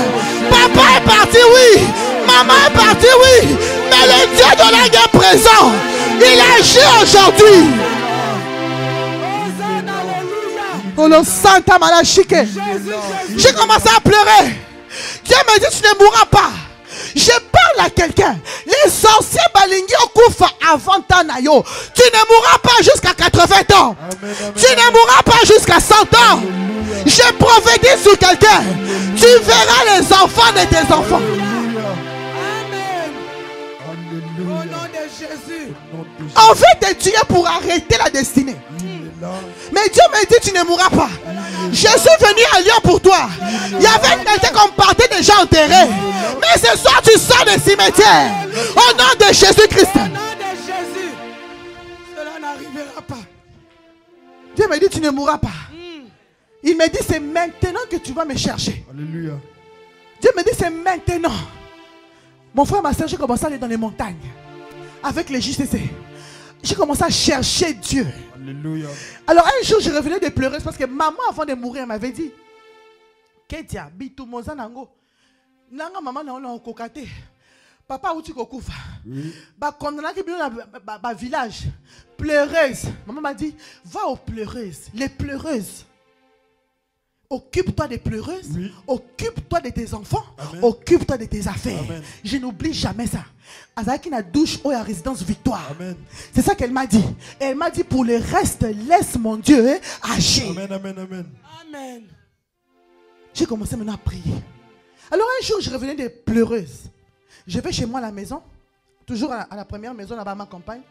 Papa est parti, oui. Maman est partie, oui. Mais le Dieu de la guerre présent, il agit aujourd'hui. Oh le Santa Malachike. J'ai commencé à pleurer. Dieu me dit, tu ne mourras pas. Je parle à quelqu'un. Les sorciers balingi okufa avant Tanayo. Tu ne mourras pas jusqu'à 80 ans. Tu ne mourras pas jusqu'à 100 ans. Je prophétise sur quelqu'un. Tu verras les enfants de tes enfants. Amen. Au nom de Jésus. On veut te tuer pour arrêter la destinée. Mais Dieu m'a dit tu ne mourras pas. Je suis venu à Lyon pour toi. Il y avait quelqu'un qu'on partait déjà enterré. Mais ce soir tu sors des cimetières. Au nom de Jésus-Christ. Au nom de Jésus. Cela n'arrivera pas. Dieu m'a dit tu ne mourras pas. Il m'a dit c'est maintenant que tu vas me chercher. Alléluia. Dieu me dit c'est maintenant. Mon frère, ma soeur, j'ai commencé à aller dans les montagnes. Avec les JCC. J'ai commencé à chercher Dieu. Alléluia. Alors un jour je revenais de pleurer parce que maman avant de mourir m'avait dit Ketia, bitu moza nango. Nanga maman na on kokate. Papa où tu kokufa. Ba condamna ki ba village. Pleureuse. Maman m'a dit va aux pleureuses, les pleureuses. Occupe-toi des pleureuses, occupe-toi de tes enfants, occupe-toi de tes affaires. Amen. Je n'oublie jamais ça. Azaki na douche ou à résidence Victoire. C'est ça qu'elle m'a dit. Et elle m'a dit pour le reste, laisse mon Dieu agir. Amen, amen, amen. Amen. J'ai commencé maintenant à prier. Alors un jour, je revenais des pleureuses. Je vais chez moi à la maison, toujours à la première maison là-bas à ma campagne.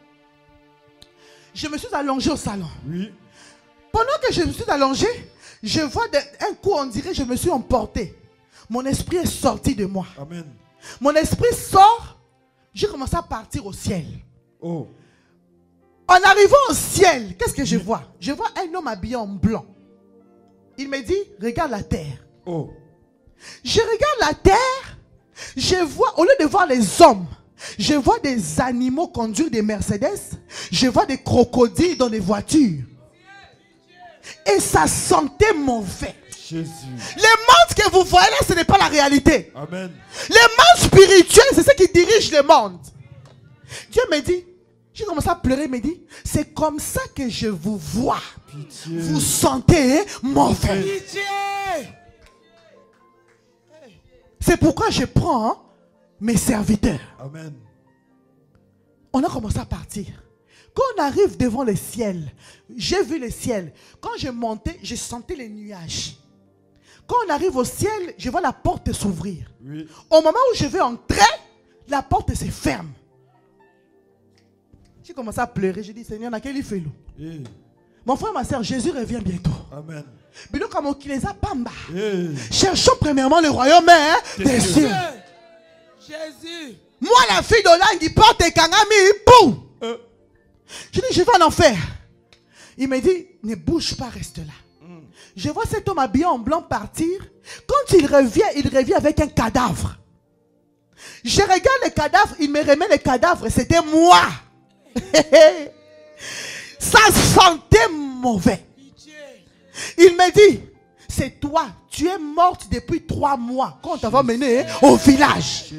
Je me suis allongé au salon. Oui. Pendant que je me suis allongé, je vois un coup, on dirait, je me suis emporté. Mon esprit est sorti de moi. Amen. Mon esprit sort. J'ai commencé à partir au ciel. Oh. En arrivant au ciel, qu'est-ce que je vois? Je vois un homme habillé en blanc. Il me dit, regarde la terre. Oh. Je regarde la terre. Je vois, au lieu de voir les hommes, je vois des animaux conduire des Mercedes. Je vois des crocodiles dans des voitures. Et ça sentait mauvais. Jésus. Le monde que vous voyez là, ce n'est pas la réalité. Amen. Le monde spirituel, c'est ce qui dirige le monde. Dieu me dit, j'ai commencé à pleurer, il me dit, c'est comme ça que je vous vois. Pitié. Vous sentez mauvais. Pitié. C'est pourquoi je prends mes serviteurs. Amen. On a commencé à partir. Quand on arrive devant le ciel, j'ai vu le ciel. Quand je montais, je sentais les nuages. Quand on arrive au ciel, je vois la porte s'ouvrir. Oui. Au moment où je vais entrer, la porte se ferme. J'ai commencé à pleurer. J'ai dit, Seigneur, quel il fait l'eau? Mon frère, ma soeur, Jésus revient bientôt. Amen. Cherchons premièrement le royaume des cieux. Jésus. Moi, la fille d'Olandi porte Kangami, boum. Je dis, je vais en enfer. Il me dit, ne bouge pas, reste là. Je vois cet homme habillé en blanc partir. Quand il revient avec un cadavre. Je regarde le cadavre, il me remet le cadavre, c'était moi. Ça sentait mauvais. Il me dit, c'est toi, tu es morte depuis 3 mois quand on t'avait mené au village.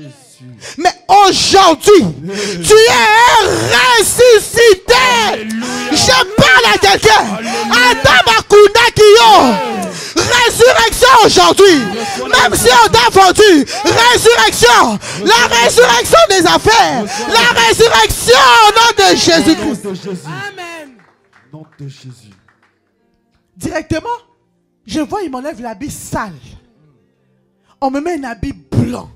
Mais aujourd'hui, tu es ressuscité. Je parle à quelqu'un. Résurrection aujourd'hui. Même si on t'a vendu, résurrection. La résurrection des affaires. La résurrection au nom de Jésus-Christ. Amen. Nom de Jésus. Directement, je vois, il m'enlève l'habit sale. On me met un habit blanc.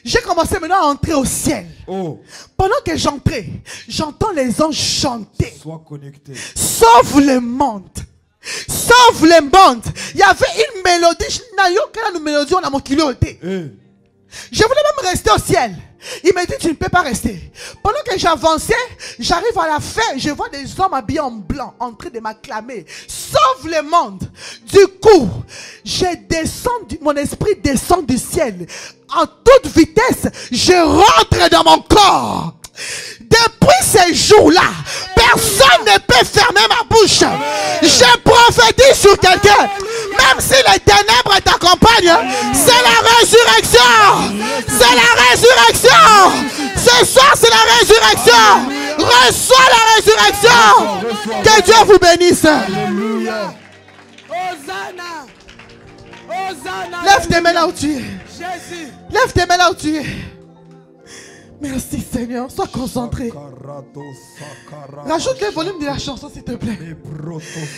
J'ai commencé maintenant à entrer au ciel. Oh. Pendant que j'entrais, j'entends les anges chanter. Sois connecté. Sauve le monde. Sauve le monde. Il y avait une mélodie. Une mélodie, on a mon kilo. Je voulais même rester au ciel. Il m'a dit, tu ne peux pas rester. Pendant que j'avançais, j'arrive à la fin, je vois des hommes habillés en blanc en train de m'acclamer. Sauve le monde. Du coup, mon esprit descend du ciel. En toute vitesse, je rentre dans mon corps. Depuis ces jours-là, personne ne peut fermer ma bouche. Je prophétise sur quelqu'un. Même si les ténèbres t'accompagnent, c'est la résurrection. C'est la résurrection. Ce soir, c'est la résurrection. Reçois la résurrection. Que Dieu vous bénisse. Hosanna. Lève tes mains là où tu es. Jésus. Lève tes mains là où tu es. Merci Seigneur. Sois concentré. Rajoute le volume de la chanson s'il te plaît.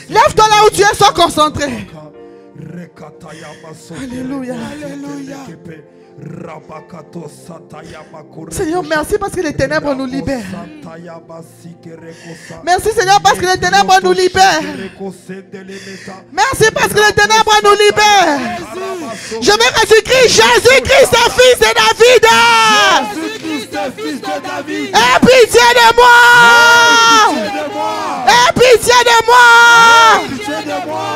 Lève-toi là où tu es. Sois concentré. Alléluia. Alléluia. Seigneur, merci parce que les ténèbres nous libèrent. Merci Seigneur parce que les ténèbres nous libèrent. Merci parce que les ténèbres nous libèrent. Je vais Jésus-Christ, Jésus-Christ, le fils de David. Fils de David. Aie pitié de moi. Aie pitié de moi.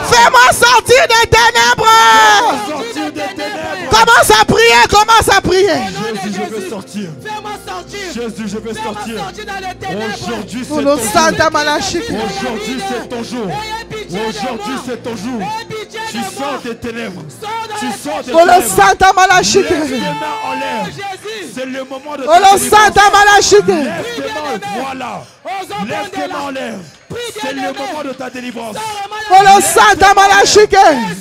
Fais-moi sortir des ténèbres. Commence à prier, commence à prier. Jésus, je veux sortir. Fais-moi sortir. Jésus, je veux sortir. Aujourd'hui, c'est Oh, ton le Santa jour. Malachik. Aujourd'hui, c'est ton jour. Aujourd'hui, c'est ton jour. Tu sors des ténèbres. Tu sors des Oh, le ténèbres. Santa Malachik. Lève tes mains en l'air. C'est le moment de Oh, le Santa Malachik. Lève tes mains, voilà. Lève tes mains en l'air. C'est le moment de ta délivrance. Oh, le Santa Malachik.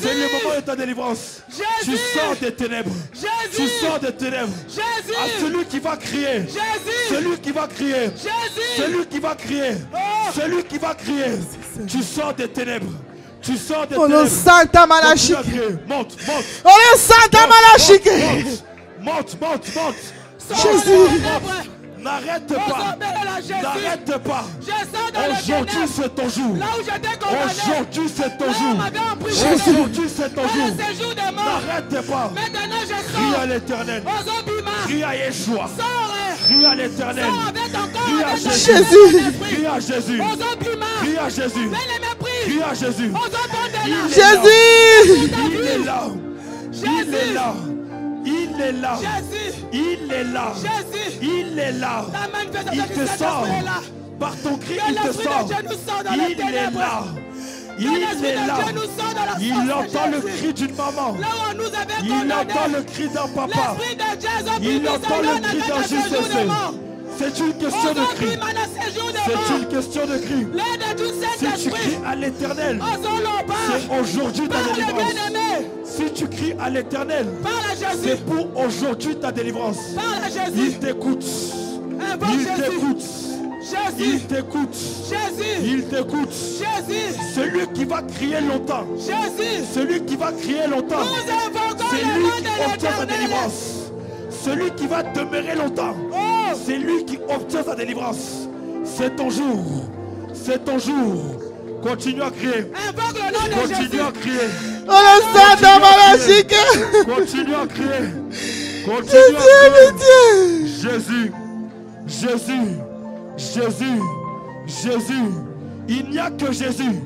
C'est le moment de ta délivrance. Tu sors des ténèbres. Tu sors des ténèbres. À celui qui va crier. Celui qui va crier. Celui qui va crier. Celui qui va crier. Tu sors des ténèbres. Tu sors des Oh, ténèbres. le Santa Malachik. Continue à crier. Monte, monte. Oh, le Santa Malachik. Monte, monte, monte. Jésus. N'arrête pas. N'arrête pas. Aujourd'hui c'est ton jour. Aujourd'hui c'est ton jour. Aujourd'hui c'est ton jour. N'arrête pas. Crie à l'Éternel. Crie à Yeshua. Crie à l'Éternel. Crie à Jésus. Crie à Jésus. Crie à Jésus. Crie à Jésus. Jésus. Il est là. Il est là. Il est là. Il est là. Il est là. Il te sort. Par ton cri, il te sort. Il est là. Il est là. Il entend le cri d'une maman. Il entend le cri d'un papa. Il entend le cri d'un JCC. C'est une question de cri. C'est une question de cri. Si tu cries à l'Éternel, c'est aujourd'hui ta délivrance. Si tu cries à l'Éternel, c'est pour aujourd'hui ta délivrance. Il t'écoute. Il t'écoute. Il t'écoute. Il t'écoute. Celui qui va crier longtemps. Celui qui va crier longtemps. C'est lui qui obtient sa délivrance. Celui qui va demeurer longtemps. C'est lui qui obtient sa délivrance. C'est ton jour. C'est ton jour. Continue à crier. Continue à crier. Oh, le Santa Malachik. Continue à crier. Continue à crier. Jésus. Jésus. Jésus. Jésus. Il n'y a que Jésus.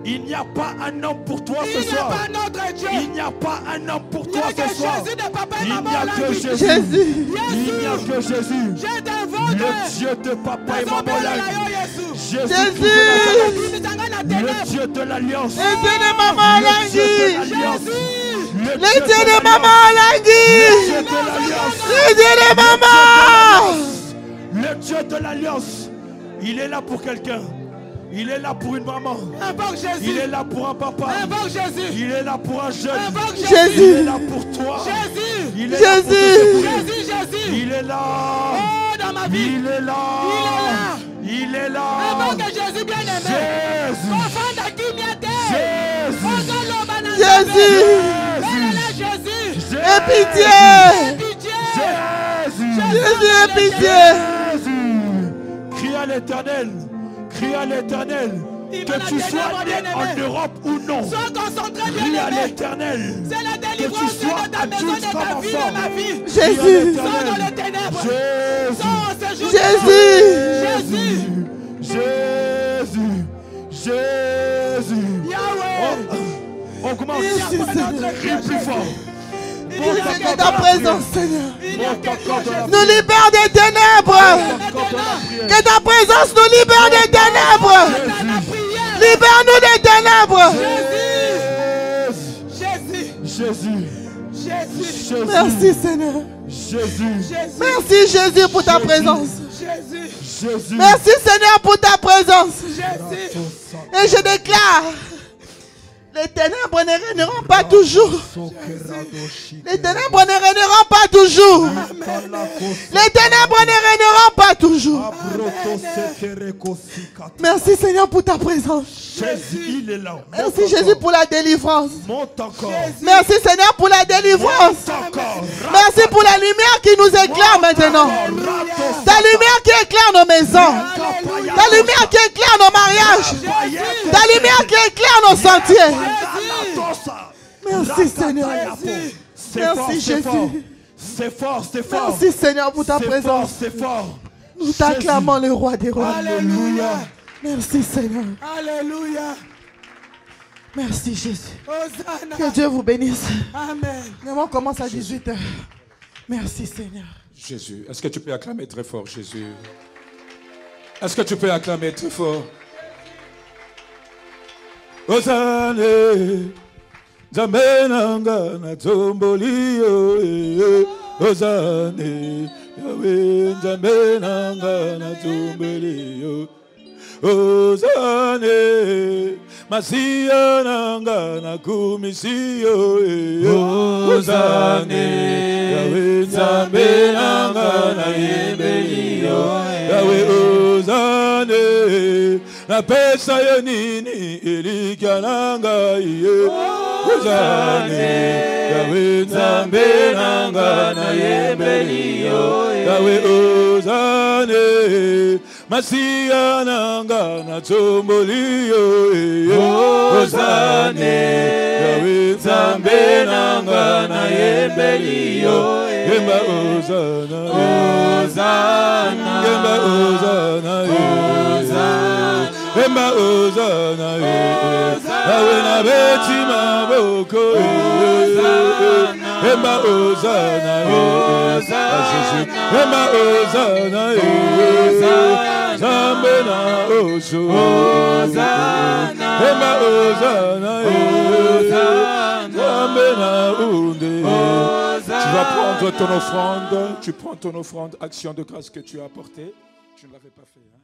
Il n'y a pas un homme pour toi ce soir. Il n'y a pas un homme pour toi ce soir. Il n'y a que Jésus. Il n'y a que Jésus. Le Dieu de papa et maman Lang. Jésus. Le Dieu de l'Alliance. Le Dieu de maman Langi. Le Dieu de maman Langi. Le Dieu de maman. Le Dieu de l'Alliance. Il est là pour quelqu'un. Il est là pour une maman. Il est là pour un papa. Il est là pour un jeune. Jésus. Il est là pour toi. Il est là pour Jésus. Il est là. Il est là. Il est là. Jésus. Jésus. Aie pitié. Jésus, aie pitié. Crie à l'Éternel. Crie à l'Éternel. Que tu sois né en Europe ou non. Crie à l'Éternel. Que tu sois adulte comme enfant. Jésus. Jésus. Jésus. Jésus. On commence. Crie plus fort. Que ta présence, Seigneur, nous libère des ténèbres. Que ta présence nous libère des ténèbres. Libère-nous des ténèbres. Jésus. Merci, Seigneur. Jésus. Merci, Jésus, pour ta présence. Jésus. Merci, Seigneur, pour ta présence. Et je déclare Les ténèbres ne régneront pas toujours. Les ténèbres ne régneront pas toujours. Les ténèbres ne régneront pas toujours. Merci Seigneur pour ta présence. Merci Jésus pour la délivrance. Merci Seigneur pour la délivrance. Merci pour la lumière qui nous éclaire maintenant. Ta lumière qui éclaire nos maisons. Ta lumière qui éclaire nos mariages. Ta lumière qui éclaire nos sentiers. Merci Seigneur. Merci Jésus. C'est fort, c'est fort. Merci Seigneur pour ta présence. C'est fort. Nous t'acclamons le roi des rois. Alléluia. Merci Seigneur. Alléluia. Merci Jésus. Hosanna. Que Dieu vous bénisse. Amen. On commence à 18h. Merci Seigneur. Jésus, est-ce que tu peux acclamer très fort Jésus? Est-ce que tu peux acclamer très fort? Hosanna, Zamenanga na tombolio, Hosanna, Yahweh, Zamenanga na tombolio, Hosanna, Masia nanga na kumisio, Hosanna, Yahweh, Zamenanga na yebelio, Yahweh, Hosanna. Na pesa ya nini ilikananga iye Hosanna Yahweh Nzambe nanga na yebelio Yahweh Hosanna Masia nanga na tombolio Hosanna Yahweh Nzambe nanga na yebelio Yemba Hosanna Hosanna Yemba Hosanna Hosanna Emba Hosanna, Yahweh na beti maboko, Emba Hosanna, Jésus, Emba Hosanna, Nzambe na oso, Emba Hosanna, Nzambe na unde. Tu vas prendre ton offrande, tu prends ton offrande, action de grâce que tu as apportée. Je ne l'avais pas fait, hein?